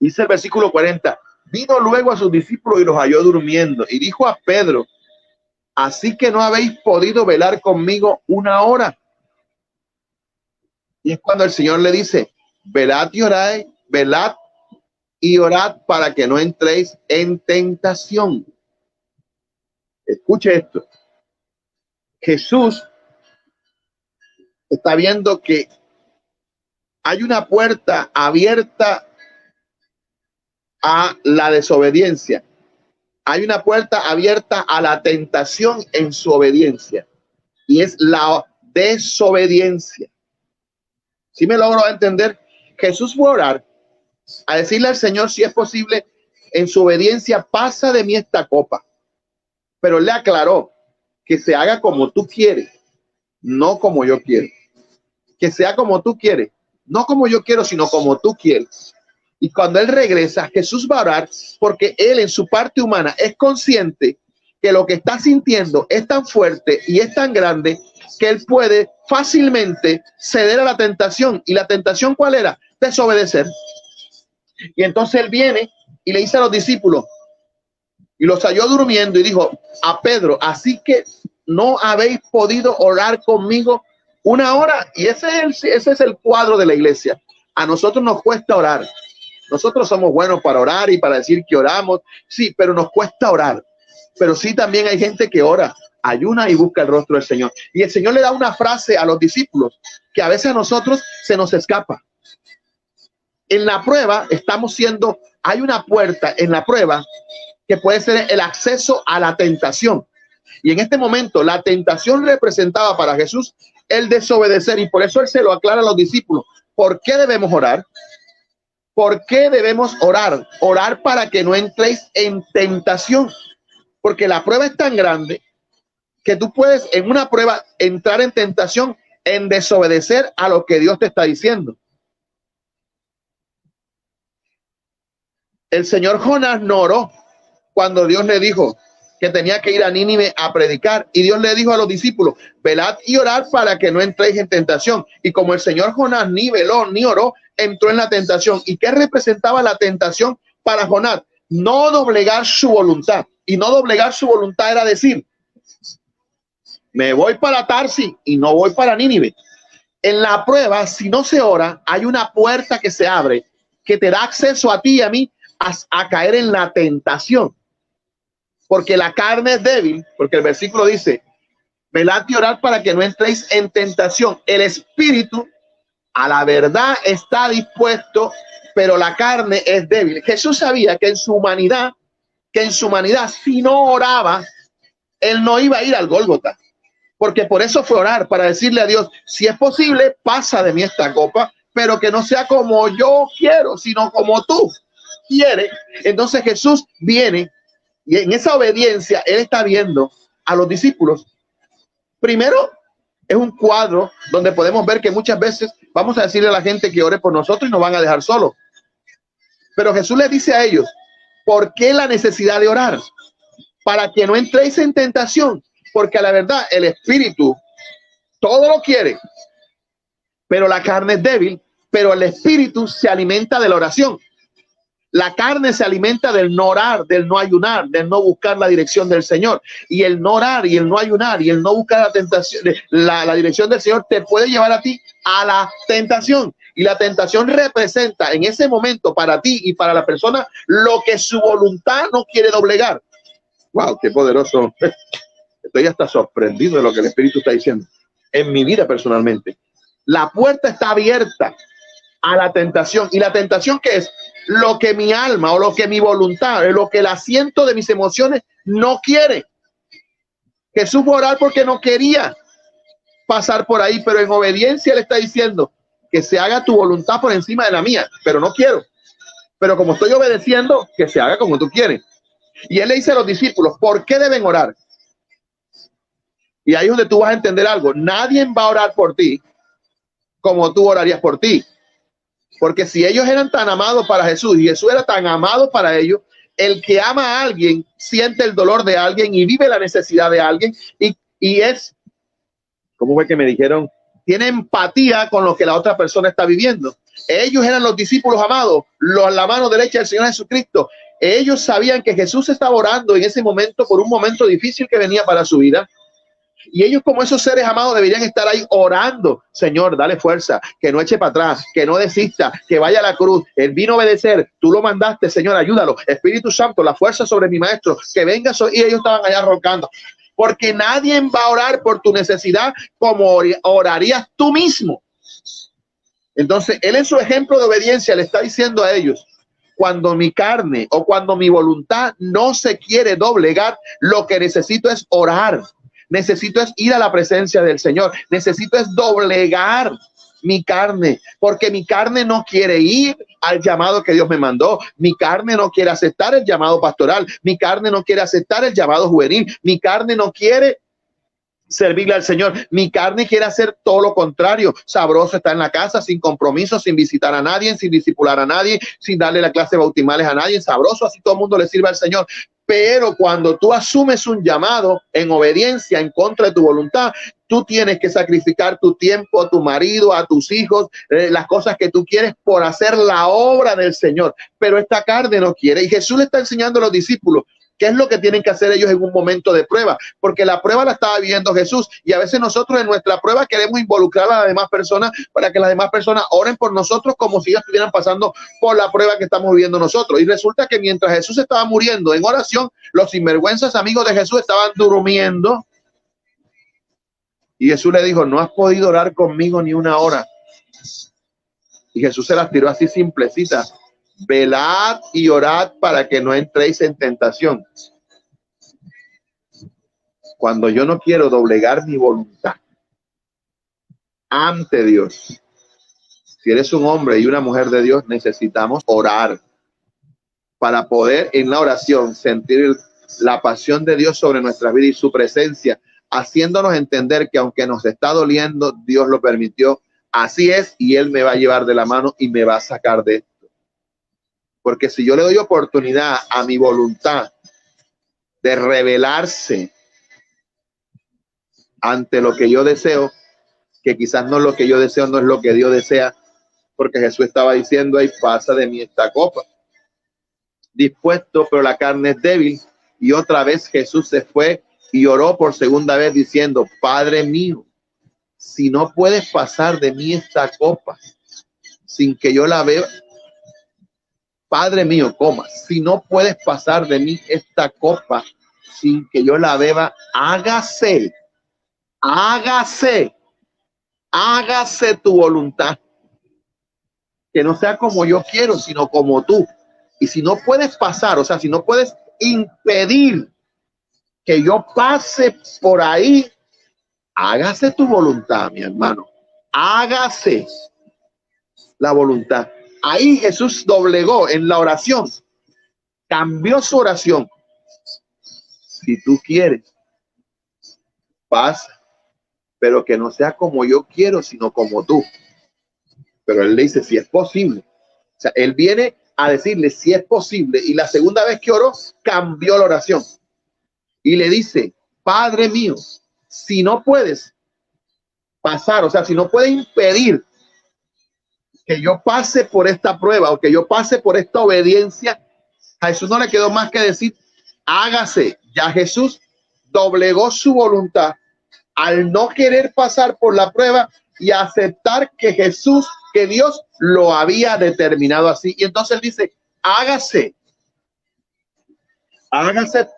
Dice el versículo 40, vino luego a sus discípulos y los halló durmiendo. Y dijo a Pedro: así que no habéis podido velar conmigo una hora. Y es cuando el Señor le dice: velad y orad para que no entréis en tentación. Escuche esto. Jesús está viendo que hay una puerta abierta a la desobediencia. Hay una puerta abierta a la tentación en su obediencia. Y es la desobediencia. ¿Sí me logro entender? Jesús fue a orar, a decirle al Señor: si es posible, en su obediencia, pasa de mí esta copa. Pero le aclaró que se haga como tú quieres, no como yo quiero. Que sea como tú quieres, no como yo quiero, sino como tú quieres. Y cuando él regresa, Jesús va a orar porque él en su parte humana es consciente que lo que está sintiendo es tan fuerte y es tan grande que él puede fácilmente ceder a la tentación. ¿Y la tentación cuál era? Desobedecer. Y entonces él viene y le dice a los discípulos, y los halló durmiendo, y dijo a Pedro: así que no habéis podido orar conmigo una hora. Y ese es el cuadro de la iglesia. A nosotros nos cuesta orar. Nosotros somos buenos para orar y para decir que oramos, sí, pero nos cuesta orar. Pero sí, también hay gente que ora, ayuna y busca el rostro del Señor. Y el Señor le da una frase a los discípulos que a veces a nosotros se nos escapa. En la prueba hay una puerta en la prueba que puede ser el acceso a la tentación. Y en este momento la tentación representaba para Jesús el desobedecer, y por eso él se lo aclara a los discípulos. ¿Por qué debemos orar? ¿Por qué debemos orar? Orar para que no entréis en tentación, porque la prueba es tan grande que tú puedes en una prueba entrar en tentación, en desobedecer a lo que Dios te está diciendo. El señor Jonás no oró cuando Dios le dijo que tenía que ir a Nínive a predicar, y Dios le dijo a los discípulos: velad y orad para que no entréis en tentación. Y como el señor Jonás ni veló ni oró, entró en la tentación. ¿Y qué representaba la tentación para Jonás? No doblegar su voluntad. Y no doblegar su voluntad era decir: me voy para Tarsis y no voy para Nínive. En la prueba, si no se ora, hay una puerta que se abre que te da acceso a ti y a mí a caer en la tentación. Porque la carne es débil, porque el versículo dice: velad y orad para que no entréis en tentación. El espíritu a la verdad está dispuesto, pero la carne es débil. Jesús sabía que en su humanidad, si no oraba, él no iba a ir al Gólgota, Porque por eso fue orar, para decirle a Dios, si es posible, pasa de mí esta copa, pero que no sea como yo quiero, sino como tú quieres. Entonces Jesús viene y en esa obediencia él está viendo a los discípulos. Primero, es un cuadro donde podemos ver que muchas veces vamos a decirle a la gente que ore por nosotros y nos van a dejar solos. Pero Jesús les dice a ellos, ¿por qué la necesidad de orar? Para que no entréis en tentación, porque a la verdad el espíritu todo lo quiere, pero la carne es débil, pero el espíritu se alimenta de la oración. La carne se alimenta del no orar, del no ayunar, del no buscar la dirección del Señor. Y el no orar y el no ayunar y el no buscar la tentación, la dirección del Señor te puede llevar a ti a la tentación. Y la tentación representa en ese momento para ti y para la persona lo que su voluntad no quiere doblegar. Wow, qué poderoso. Estoy hasta sorprendido de lo que el Espíritu está diciendo. En mi vida personalmente, la puerta está abierta a la tentación. ¿Y la tentación qué es? Lo que mi alma o lo que mi voluntad, lo que el asiento de mis emociones no quiere. Jesús fue a orar porque no quería pasar por ahí, pero en obediencia le está diciendo que se haga tu voluntad por encima de la mía, pero no quiero. Pero como estoy obedeciendo, que se haga como tú quieres. Y él le dice a los discípulos, ¿por qué deben orar? Y ahí es donde tú vas a entender algo. Nadie va a orar por ti como tú orarías por ti. Porque si ellos eran tan amados para Jesús y Jesús era tan amado para ellos, el que ama a alguien siente el dolor de alguien y vive la necesidad de alguien y es, ¿cómo fue que me dijeron? Tiene empatía con lo que la otra persona está viviendo. Ellos eran los discípulos amados, la mano derecha del Señor Jesucristo. Ellos sabían que Jesús estaba orando en ese momento por un momento difícil que venía para su vida. Y ellos, como esos seres amados, deberían estar ahí orando. Señor, dale fuerza, que no eche para atrás, que no desista, que vaya a la cruz. Él vino a obedecer, tú lo mandaste, Señor, ayúdalo. Espíritu Santo, la fuerza sobre mi maestro, que venga. Y ellos estaban allá roncando. Porque nadie va a orar por tu necesidad como orarías tú mismo. Entonces, él en su ejemplo de obediencia le está diciendo a ellos, cuando mi carne o cuando mi voluntad no se quiere doblegar, lo que necesito es orar. Necesito es ir a la presencia del Señor. Necesito es doblegar mi carne, porque mi carne no quiere ir al llamado que Dios me mandó. Mi carne no quiere aceptar el llamado pastoral. Mi carne no quiere aceptar el llamado juvenil. Mi carne no quiere servirle al Señor. Mi carne quiere hacer todo lo contrario. Sabroso está en la casa, sin compromiso, sin visitar a nadie, sin discipular a nadie, sin darle la clase bautismales a nadie. Sabroso, así todo el mundo le sirve al Señor. Pero cuando tú asumes un llamado en obediencia en contra de tu voluntad, tú tienes que sacrificar tu tiempo, a tu marido, a tus hijos, las cosas que tú quieres por hacer la obra del Señor. Pero esta carne no quiere. Y Jesús le está enseñando a los discípulos qué es lo que tienen que hacer ellos en un momento de prueba, porque la prueba la estaba viviendo Jesús y a veces nosotros en nuestra prueba queremos involucrar a las demás personas para que las demás personas oren por nosotros como si ellos estuvieran pasando por la prueba que estamos viviendo nosotros. Y resulta que mientras Jesús estaba muriendo en oración, los sinvergüenzas amigos de Jesús estaban durmiendo y Jesús le dijo, no has podido orar conmigo ni una hora. Y Jesús se las tiró así simplecitas. Velad y orad para que no entréis en tentación. Cuando yo no quiero doblegar mi voluntad ante Dios, si eres un hombre y una mujer de Dios, necesitamos orar para poder en la oración sentir la pasión de Dios sobre nuestra vida y su presencia, haciéndonos entender que aunque nos está doliendo, Dios lo permitió. Así es, y Él me va a llevar de la mano y me va a sacar de esto. Porque si yo le doy oportunidad a mi voluntad de rebelarse ante lo que yo deseo, que quizás no es lo que yo deseo, no es lo que Dios desea, porque Jesús estaba diciendo, ahí pasa de mí esta copa. Dispuesto, pero la carne es débil. Y otra vez Jesús se fue y oró por segunda vez diciendo, Padre mío, si no puedes pasar de mí esta copa sin que yo la vea, Padre mío, si no puedes pasar de mí esta copa sin que yo la beba, hágase tu voluntad. Que no sea como yo quiero, sino como tú. Y si no puedes pasar, o sea, si no puedes impedir que yo pase por ahí, hágase tu voluntad, mi hermano. Hágase la voluntad. Ahí Jesús doblegó en la oración, cambió su oración. Si tú quieres, pasa, pero que no sea como yo quiero, sino como tú. Pero él le dice, si es posible. O sea, él viene a decirle si es posible. Y la segunda vez que oró, cambió la oración. Y le dice, Padre mío, si no puedes pasar, o sea, si no puedes impedir que yo pase por esta prueba o que yo pase por esta obediencia, a Jesús no le quedó más que decir, hágase. Ya Jesús doblegó su voluntad al no querer pasar por la prueba y aceptar que Jesús, que Dios lo había determinado así. Y entonces él dice, hágase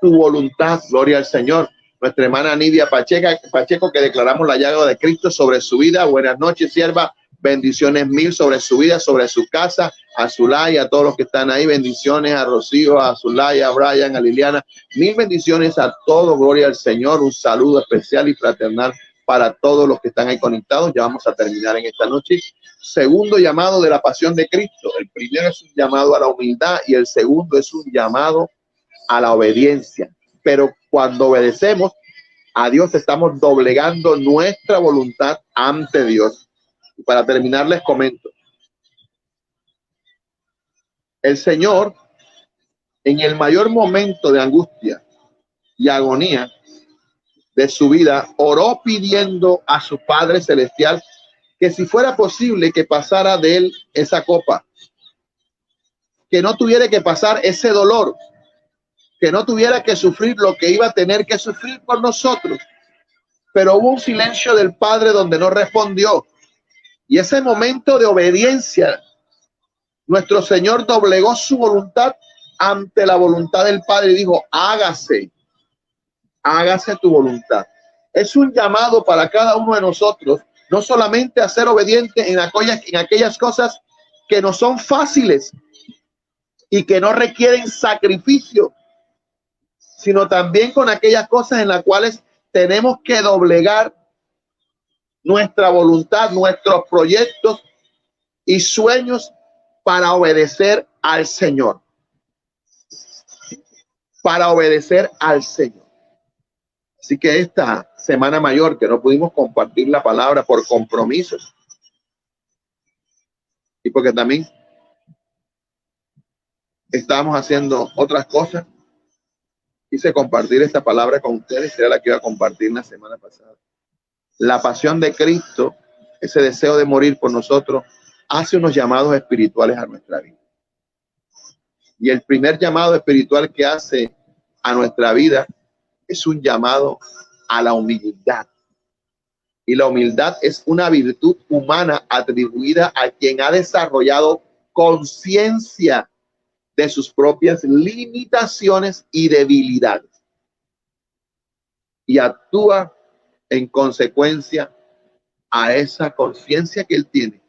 tu voluntad, gloria al Señor. Nuestra hermana Nidia Pacheco, que declaramos la llaga de Cristo sobre su vida. Buenas noches, sierva. Bendiciones mil sobre su vida, sobre su casa, a Zulaya, a todos los que están ahí. Bendiciones a Rocío, a Zulaya, a Brian, a Liliana. Mil bendiciones a todos. Gloria al Señor. Un saludo especial y fraternal para todos los que están ahí conectados. Ya vamos a terminar en esta noche. Segundo llamado de la pasión de Cristo. El primero es un llamado a la humildad y el segundo es un llamado a la obediencia. Pero cuando obedecemos a Dios, estamos doblegando nuestra voluntad ante Dios. Y para terminar, les comento. El Señor, en el mayor momento de angustia y agonía de su vida, oró pidiendo a su Padre Celestial que si fuera posible que pasara de él esa copa, que no tuviera que pasar ese dolor, que no tuviera que sufrir lo que iba a tener que sufrir por nosotros. Pero hubo un silencio del Padre donde no respondió. Y ese momento de obediencia, nuestro Señor doblegó su voluntad ante la voluntad del Padre y dijo, hágase tu voluntad. Es un llamado para cada uno de nosotros, no solamente a ser obediente en aquellas cosas que no son fáciles y que no requieren sacrificio, sino también con aquellas cosas en las cuales tenemos que doblegar nuestra voluntad, nuestros proyectos y sueños para obedecer al Señor. Para obedecer al Señor. Así que esta Semana Mayor, que no pudimos compartir la palabra por compromisos y porque también estábamos haciendo otras cosas, quise compartir esta palabra con ustedes, que era la que iba a compartir la semana pasada. La pasión de Cristo, ese deseo de morir por nosotros, hace unos llamados espirituales a nuestra vida. Y el primer llamado espiritual que hace a nuestra vida es un llamado a la humildad. Y la humildad es una virtud humana atribuida a quien ha desarrollado conciencia de sus propias limitaciones y debilidades. Y actúa en consecuencia a esa conciencia que él tiene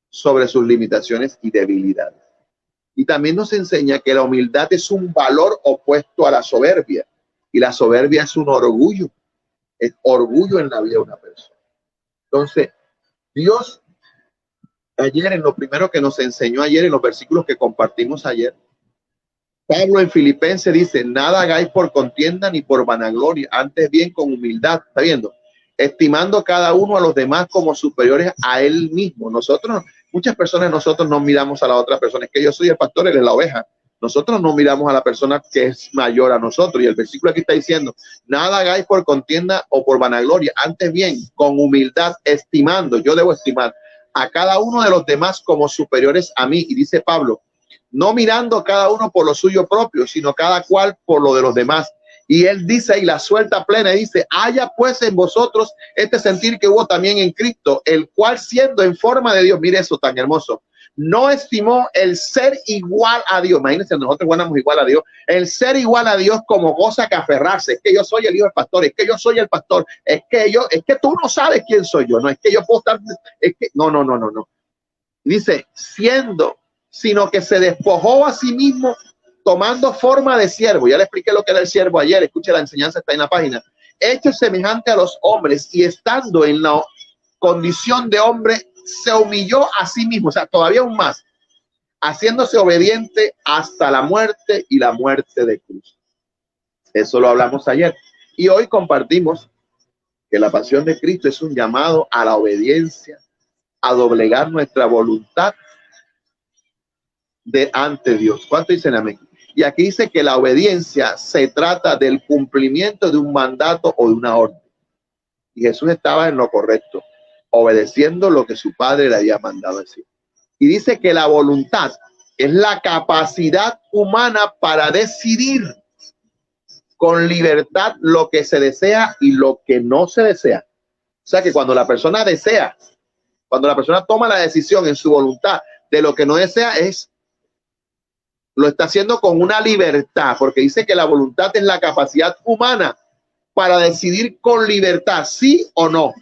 sobre sus limitaciones y debilidades. Y también nos enseña que la humildad es un valor opuesto a la soberbia. Y la soberbia es un orgullo. Es orgullo en la vida de una persona. Entonces, Dios, ayer en lo primero que nos enseñó ayer, en los versículos que compartimos ayer, Pablo en Filipenses dice, nada hagáis por contienda ni por vanagloria, antes bien con humildad, ¿está viendo? Estimando cada uno a los demás como superiores a él mismo. Muchas personas, nosotros no miramos a la otra persona. Es que yo soy el pastor, él es la oveja. Nosotros no miramos a la persona que es mayor a nosotros. Y el versículo aquí está diciendo, nada hagáis por contienda o por vanagloria, antes bien con humildad, estimando, yo debo estimar a cada uno de los demás como superiores a mí. Y dice Pablo, no mirando cada uno por lo suyo propio, sino cada cual por lo de los demás. Y él dice, y la suelta plena, y dice, haya pues en vosotros este sentir que hubo también en Cristo, el cual siendo en forma de Dios, mire eso tan hermoso, no estimó el ser igual a Dios. Imagínense, nosotros éramos igual a Dios, el ser igual a Dios como cosa que aferrarse. Es que yo soy el hijo del pastor, es que yo soy el pastor, es que tú no sabes quién soy yo, no es que yo puedo estar, es que no. Dice, sino que se despojó a sí mismo, tomando forma de siervo. Ya le expliqué lo que era el siervo ayer, escuche la enseñanza, está en la página. hecho semejante a los hombres y estando en la condición de hombre, se humilló a sí mismo, o sea, todavía aún más, haciéndose obediente hasta la muerte y la muerte de cruz. Eso lo hablamos ayer. Y hoy compartimos que la pasión de Cristo es un llamado a la obediencia, a doblegar nuestra voluntad de ante Dios. ¿Cuánto dicen amén? Y aquí dice que la obediencia se trata del cumplimiento de un mandato o de una orden. Y Jesús estaba en lo correcto, obedeciendo lo que su padre le había mandado decir. Y dice que la voluntad es la capacidad humana para decidir con libertad lo que se desea y lo que no se desea. O sea que cuando la persona desea, cuando la persona toma la decisión en su voluntad de lo que no desea, lo está haciendo con una libertad, porque dice que la voluntad es la capacidad humana para decidir con libertad, sí o no.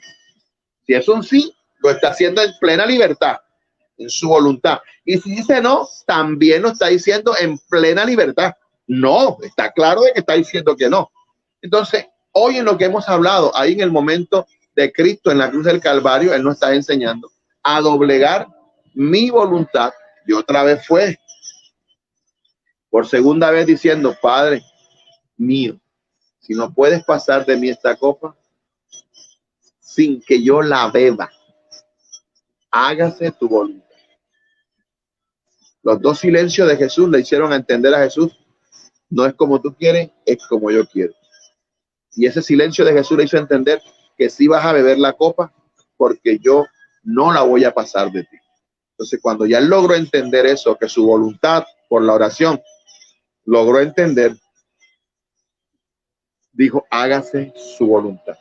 Si es un sí, lo está haciendo en plena libertad, en su voluntad. Y si dice no, también lo está diciendo en plena libertad. No, está claro de que está diciendo que no. Entonces, hoy en lo que hemos hablado, ahí en el momento de Cristo en la cruz del Calvario, Él nos está enseñando a doblegar mi voluntad. Y otra vez fue, por segunda vez diciendo, Padre mío, si no puedes pasar de mí esta copa sin que yo la beba, hágase tu voluntad. Los dos silencios de Jesús le hicieron entender a Jesús, no es como tú quieres, es como yo quiero. Y ese silencio de Jesús le hizo entender que sí vas a beber la copa porque yo no la voy a pasar de ti. Entonces, cuando ya él logró entender eso, que su voluntad por la oración logró entender, dijo, hágase su voluntad.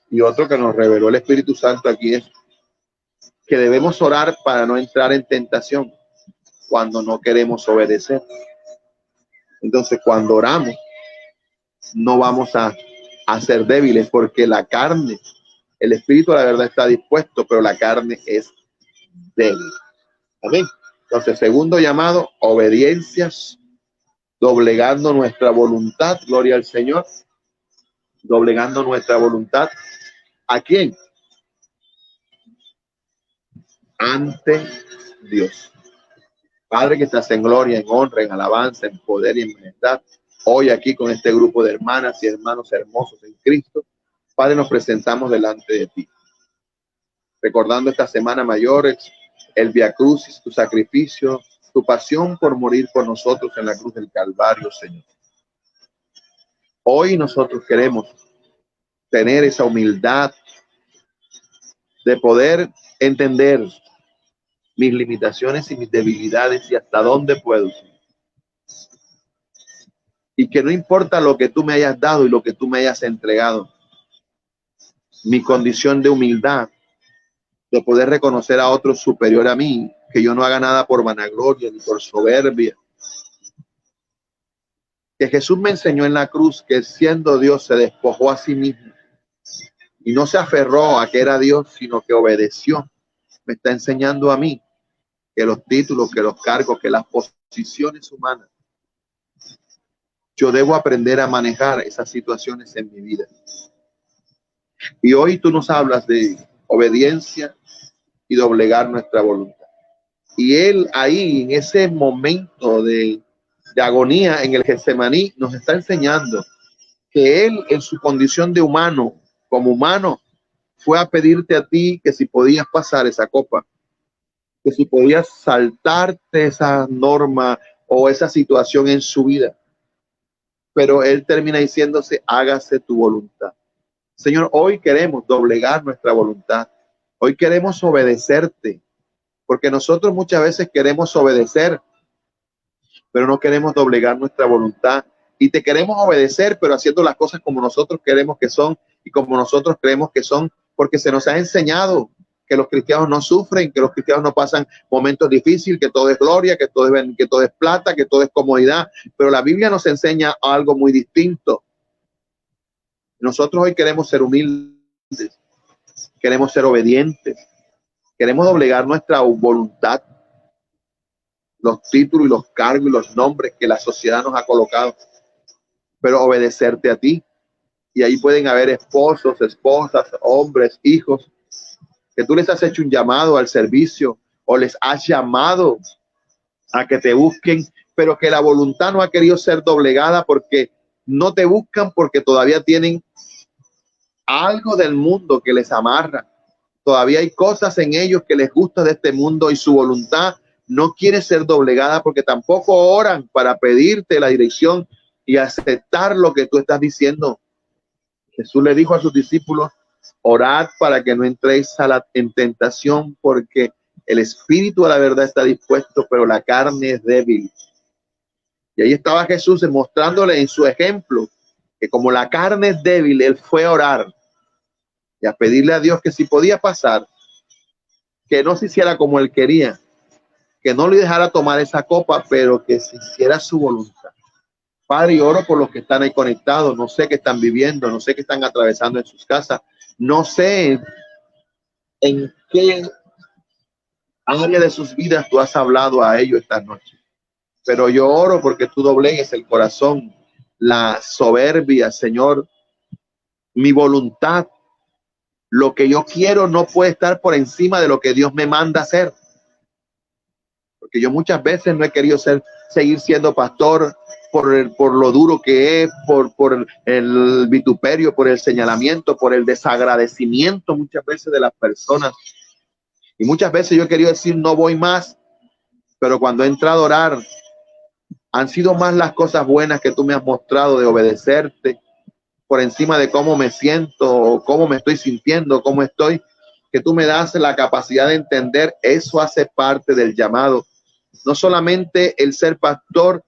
Y otro que nos reveló el Espíritu Santo aquí es que debemos orar para no entrar en tentación cuando no queremos obedecer. Entonces, cuando oramos, no vamos a ser débiles, porque la carne, el espíritu la verdad está dispuesto, pero la carne es débil. Amén. Entonces, segundo llamado, obediencias, doblegando nuestra voluntad, gloria al Señor, doblegando nuestra voluntad. ¿A quién? Ante Dios. Padre que estás en gloria, en honra, en alabanza, en poder y en majestad, hoy aquí con este grupo de hermanas y hermanos hermosos en Cristo, Padre, nos presentamos delante de ti, recordando esta semana mayor, el Via Crucis, tu sacrificio, tu pasión por morir por nosotros en la cruz del Calvario, Señor. Hoy nosotros queremos tener esa humildad de poder entender mis limitaciones y mis debilidades y hasta dónde puedo, Señor. Y que no importa lo que tú me hayas dado y lo que tú me hayas entregado, mi condición de humildad, de poder reconocer a otro superior a mí, que yo no haga nada por vanagloria ni por soberbia. Que Jesús me enseñó en la cruz que siendo Dios se despojó a sí mismo y no se aferró a que era Dios, sino que obedeció. Me está enseñando a mí que los títulos, que los cargos, que las posiciones humanas, yo debo aprender a manejar esas situaciones en mi vida. Y hoy tú nos hablas de obediencia y doblegar nuestra voluntad. Y él ahí, en ese momento de agonía en el Getsemaní, nos está enseñando que él, en su condición de humano, como humano, fue a pedirte a ti que si podías pasar esa copa, que si podías saltarte esa norma o esa situación en su vida. Pero él termina diciéndose, hágase tu voluntad. Señor, hoy queremos doblegar nuestra voluntad. Hoy queremos obedecerte, porque nosotros muchas veces queremos obedecer, pero no queremos doblegar nuestra voluntad. Y te queremos obedecer, pero haciendo las cosas como nosotros queremos que son y como nosotros creemos que son, porque se nos ha enseñado que los cristianos no sufren, que los cristianos no pasan momentos difíciles, que todo es gloria, que todo es plata, que todo es comodidad. Pero la Biblia nos enseña algo muy distinto. Nosotros hoy queremos ser humildes, queremos ser obedientes, queremos doblegar nuestra voluntad, los títulos y los cargos y los nombres que la sociedad nos ha colocado, pero obedecerte a ti Y ahí pueden haber esposos, esposas, hombres, hijos, que tú les has hecho un llamado al servicio o les has llamado a que te busquen, pero que la voluntad no ha querido ser doblegada porque no te buscan, porque todavía tienen algo del mundo que les amarra. Todavía hay cosas en ellos que les gusta de este mundo y su voluntad no quiere ser doblegada porque tampoco oran para pedirte la dirección y aceptar lo que tú estás diciendo. Jesús le dijo a sus discípulos: orad para que no entréis en tentación, porque el espíritu a la verdad está dispuesto, pero la carne es débil. Y ahí estaba Jesús mostrándole en su ejemplo que como la carne es débil, él fue a orar y a pedirle a Dios que si podía pasar, que no se hiciera como él quería, que no le dejara tomar esa copa, pero que se hiciera su voluntad. Padre, y oro por los que están ahí conectados. No sé qué están viviendo, no sé qué están atravesando en sus casas, no sé en qué área de sus vidas tú has hablado a ellos esta noche, pero yo oro porque tú doblegues el corazón, la soberbia, Señor. Mi voluntad, lo que yo quiero, no puede estar por encima de lo que Dios me manda hacer, porque yo muchas veces no he querido seguir siendo pastor por lo duro que es, por el vituperio, por el señalamiento, por el desagradecimiento muchas veces de las personas. Y muchas veces yo he querido decir no voy más, pero cuando he entrado a orar, han sido más las cosas buenas que tú me has mostrado de obedecerte por encima de cómo me siento, cómo me estoy sintiendo, cómo estoy, que tú me das la capacidad de entender. Eso hace parte del llamado. No solamente el ser pastor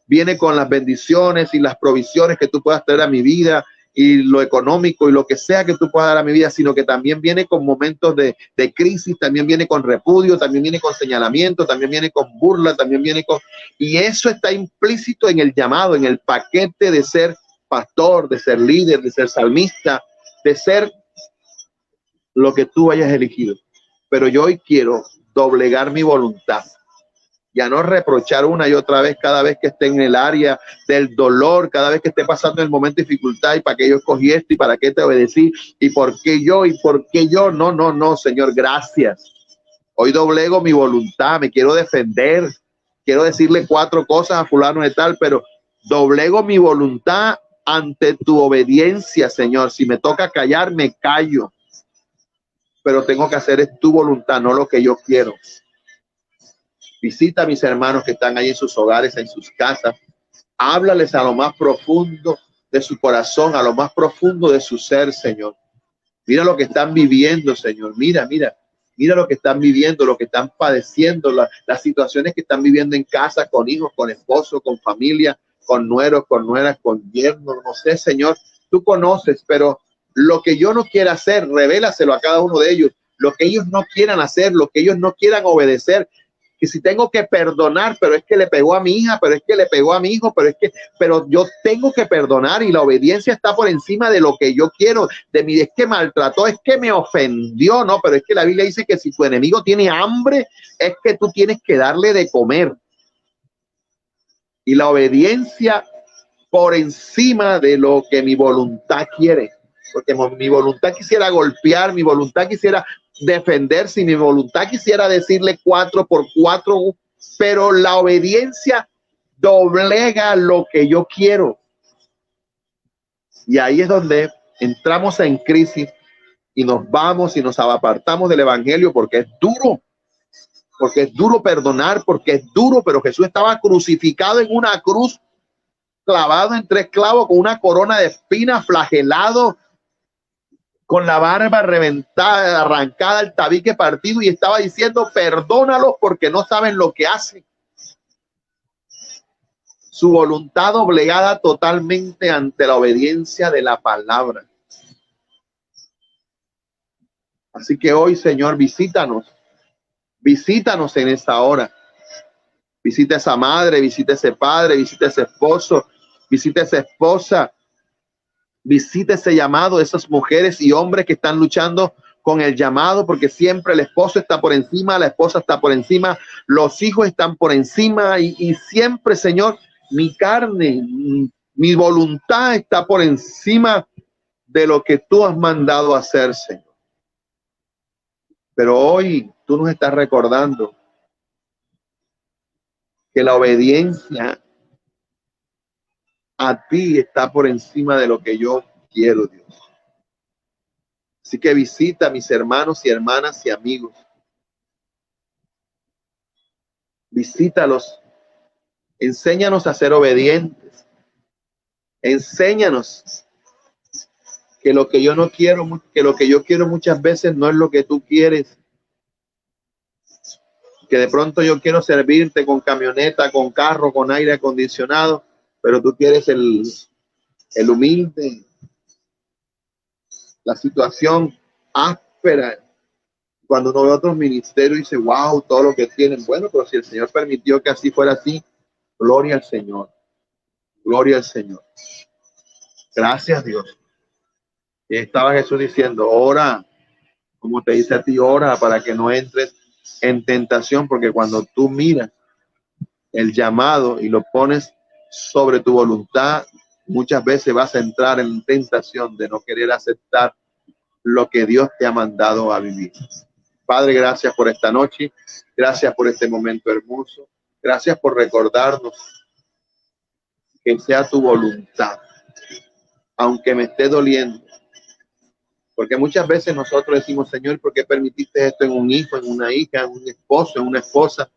viene con las bendiciones y las provisiones que tú puedas traer a mi vida y lo económico y lo que sea que tú puedas dar a mi vida, sino que también viene con momentos de crisis, también viene con repudio, también viene con señalamiento, también viene con burla, también viene con... Y eso está implícito en el llamado, en el paquete de ser pastor, de ser líder, de ser salmista, de ser lo que tú hayas elegido. Pero yo hoy quiero doblegar mi voluntad y a no reprochar una y otra vez cada vez que esté en el área del dolor, cada vez que esté pasando el momento de dificultad, y para qué yo escogí esto y para qué te obedecí y por qué yo y por qué yo. No, Señor, gracias. Hoy doblego mi voluntad, me quiero defender, quiero decirle 4 cosas a fulano de tal, pero doblego mi voluntad ante tu obediencia, Señor. Si me toca callar, me callo, pero tengo que hacer es tu voluntad, no lo que yo quiero. Visita a mis hermanos que están ahí en sus hogares, en sus casas. Háblales a lo más profundo de su corazón, a lo más profundo de su ser, Señor. Mira lo que están viviendo, Señor. Mira lo que están viviendo, lo que están padeciendo, las situaciones que están viviendo en casa, con hijos, con esposo, con familia, con nueros, con nueras, con yernos. No sé, Señor, tú conoces, pero lo que yo no quiera hacer, revélaselo a cada uno de ellos. Lo que ellos no quieran hacer, lo que ellos no quieran obedecer. Que si tengo que perdonar, pero es que le pegó a mi hija, pero es que le pegó a mi hijo, pero yo tengo que perdonar, y la obediencia está por encima de lo que yo quiero, de mi, es que maltrató, es que me ofendió, no, pero es que la Biblia dice que si tu enemigo tiene hambre, es que tú tienes que darle de comer. Y la obediencia por encima de lo que mi voluntad quiere, porque mi voluntad quisiera golpear, mi voluntad quisiera defender, si mi voluntad quisiera decirle 4x4, pero la obediencia doblega lo que yo quiero. Y ahí es donde entramos en crisis y nos vamos y nos apartamos del evangelio, porque es duro perdonar, porque es duro. Pero Jesús estaba crucificado en una cruz, clavado en 3 clavos, con una corona de espinas, flagelado, con la barba reventada, arrancada, el tabique partido, y estaba diciendo: perdónalos porque no saben lo que hacen. Su voluntad doblegada totalmente ante la obediencia de la palabra. Así que hoy, Señor, visítanos en esta hora. Visita a esa madre, visita a ese padre, visita a ese esposo, visita a esa esposa. Visita ese llamado de esas mujeres y hombres que están luchando con el llamado, porque siempre el esposo está por encima, la esposa está por encima, los hijos están por encima, y siempre, Señor, mi carne, mi voluntad está por encima de lo que tú has mandado a hacer, Señor. Pero hoy tú nos estás recordando que la obediencia a ti está por encima de lo que yo quiero, Dios. Así que visita a mis hermanos y hermanas y amigos. Visítalos. Enséñanos a ser obedientes. Enséñanos que lo que yo no quiero, que lo que yo quiero muchas veces no es lo que tú quieres. Que de pronto yo quiero servirte con camioneta, con carro, con aire acondicionado, pero tú quieres el humilde, la situación áspera. Cuando uno ve otros ministerios y dice, wow, todo lo que tienen. Bueno, pero si el Señor permitió que así fuera así, gloria al Señor. Gloria al Señor. Gracias, Dios. Y estaba Jesús diciendo, ora, como te dice a ti, ora para que no entres en tentación, porque cuando tú miras el llamado y lo pones sobre tu voluntad, muchas veces vas a entrar en tentación de no querer aceptar lo que Dios te ha mandado a vivir. Padre, gracias por esta noche, gracias por este momento hermoso, gracias por recordarnos que sea tu voluntad, aunque me esté doliendo, porque muchas veces nosotros decimos, Señor, ¿por qué permitiste esto en un hijo, en una hija, en un esposo, en una esposa?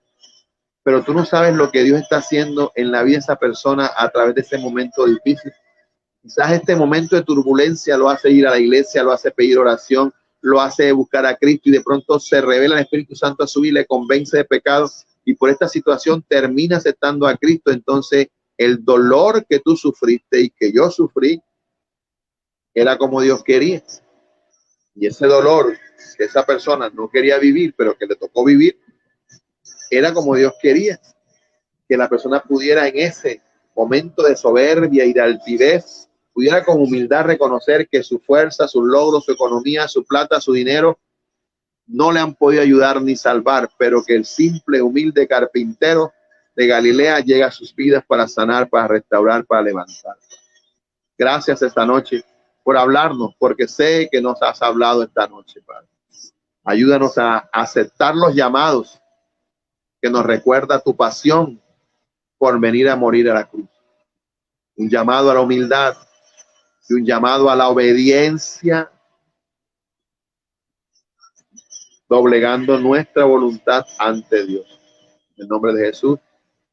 Pero tú no sabes lo que Dios está haciendo en la vida de esa persona a través de ese momento difícil. Quizás este momento de turbulencia lo hace ir a la iglesia, lo hace pedir oración, lo hace buscar a Cristo y de pronto se revela el Espíritu Santo a su vida y le convence de pecado y por esta situación termina aceptando a Cristo. Entonces el dolor que tú sufriste y que yo sufrí era como Dios quería. Y ese dolor que esa persona no quería vivir, pero que le tocó vivir, era como Dios quería, que la persona pudiera en ese momento de soberbia y de altivez, pudiera con humildad reconocer que su fuerza, sus logros, su economía, su plata, su dinero, no le han podido ayudar ni salvar, pero que el simple, humilde carpintero de Galilea llega a sus vidas para sanar, para restaurar, para levantar. Gracias esta noche por hablarnos, porque sé que nos has hablado esta noche, Padre. Ayúdanos a aceptar los llamados que nos recuerda tu pasión por venir a morir a la cruz. Un llamado a la humildad y un llamado a la obediencia, doblegando nuestra voluntad ante Dios. En el nombre de Jesús.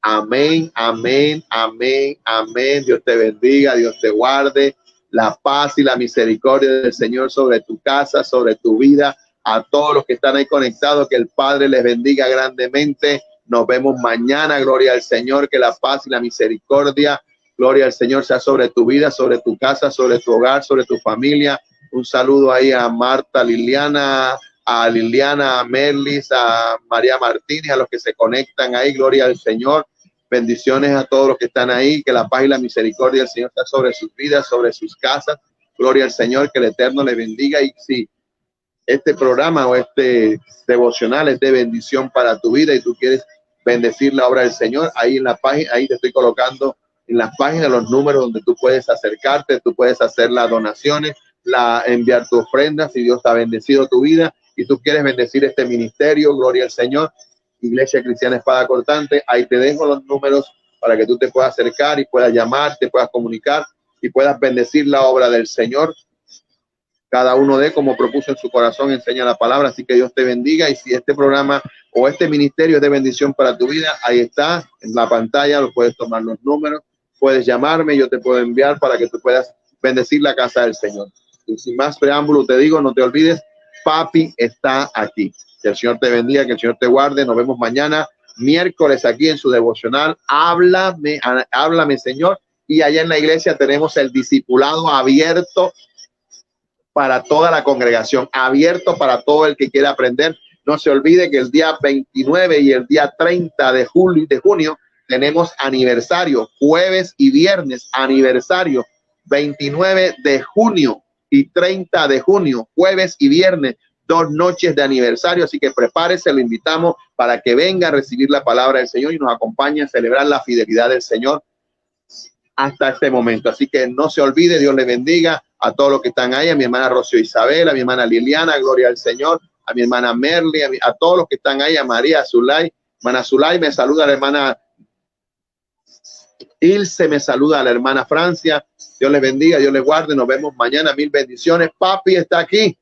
Amén, amén, amén, amén. Dios te bendiga, Dios te guarde. La paz y la misericordia del Señor sobre tu casa, sobre tu vida. A todos los que están ahí conectados, que el Padre les bendiga grandemente. Nos vemos mañana. Gloria al Señor. Que la paz y la misericordia, gloria al Señor, sea sobre tu vida, sobre tu casa, sobre tu hogar, sobre tu familia. Un saludo ahí a Marta, Liliana, a Merlis, a María Martínez, a los que se conectan ahí. Gloria al Señor. Bendiciones a todos los que están ahí. Que la paz y la misericordia del Señor sea sobre sus vidas, sobre sus casas. Gloria al Señor. Que el Eterno les bendiga. Y si este programa o este devocional es de bendición para tu vida y tú quieres bendecir la obra del Señor, ahí en la página, ahí te estoy colocando en las páginas los números donde tú puedes acercarte, tú puedes hacer las donaciones, enviar tu ofrenda si Dios ha bendecido tu vida y tú quieres bendecir este ministerio. Gloria al Señor. Iglesia Cristiana Espada Cortante, ahí te dejo los números para que tú te puedas acercar y puedas llamar, te puedas comunicar y puedas bendecir la obra del Señor. Cada uno de como propuso en su corazón, enseña la palabra. Así que Dios te bendiga. Y si este programa o este ministerio es de bendición para tu vida, ahí está en la pantalla, lo puedes tomar los números, puedes llamarme, yo te puedo enviar para que tú puedas bendecir la casa del Señor. Y sin más preámbulo te digo, no te olvides, papi está aquí. Que el Señor te bendiga, que el Señor te guarde. Nos vemos mañana, miércoles, aquí en su devocional. Háblame, háblame, Señor. Y allá en la iglesia tenemos el discipulado abierto para toda la congregación, abierto para todo el que quiera aprender. No se olvide que el día 29 y el día 30 de junio tenemos aniversario, jueves y viernes, aniversario, 29 de junio y 30 de junio, jueves y viernes, 2 noches de aniversario. Así que prepárese, lo invitamos para que venga a recibir la palabra del Señor y nos acompañe a celebrar la fidelidad del Señor hasta este momento. Así que no se olvide, Dios le bendiga a todos los que están ahí, a mi hermana Rocío Isabel, a mi hermana Liliana, gloria al Señor, a mi hermana Merly, a todos los que están ahí, a María Zulay, hermana Zulay, me saluda a la hermana Ilse, me saluda a la hermana Francia. Dios les bendiga, Dios les guarde, nos vemos mañana, mil bendiciones. Papi está aquí,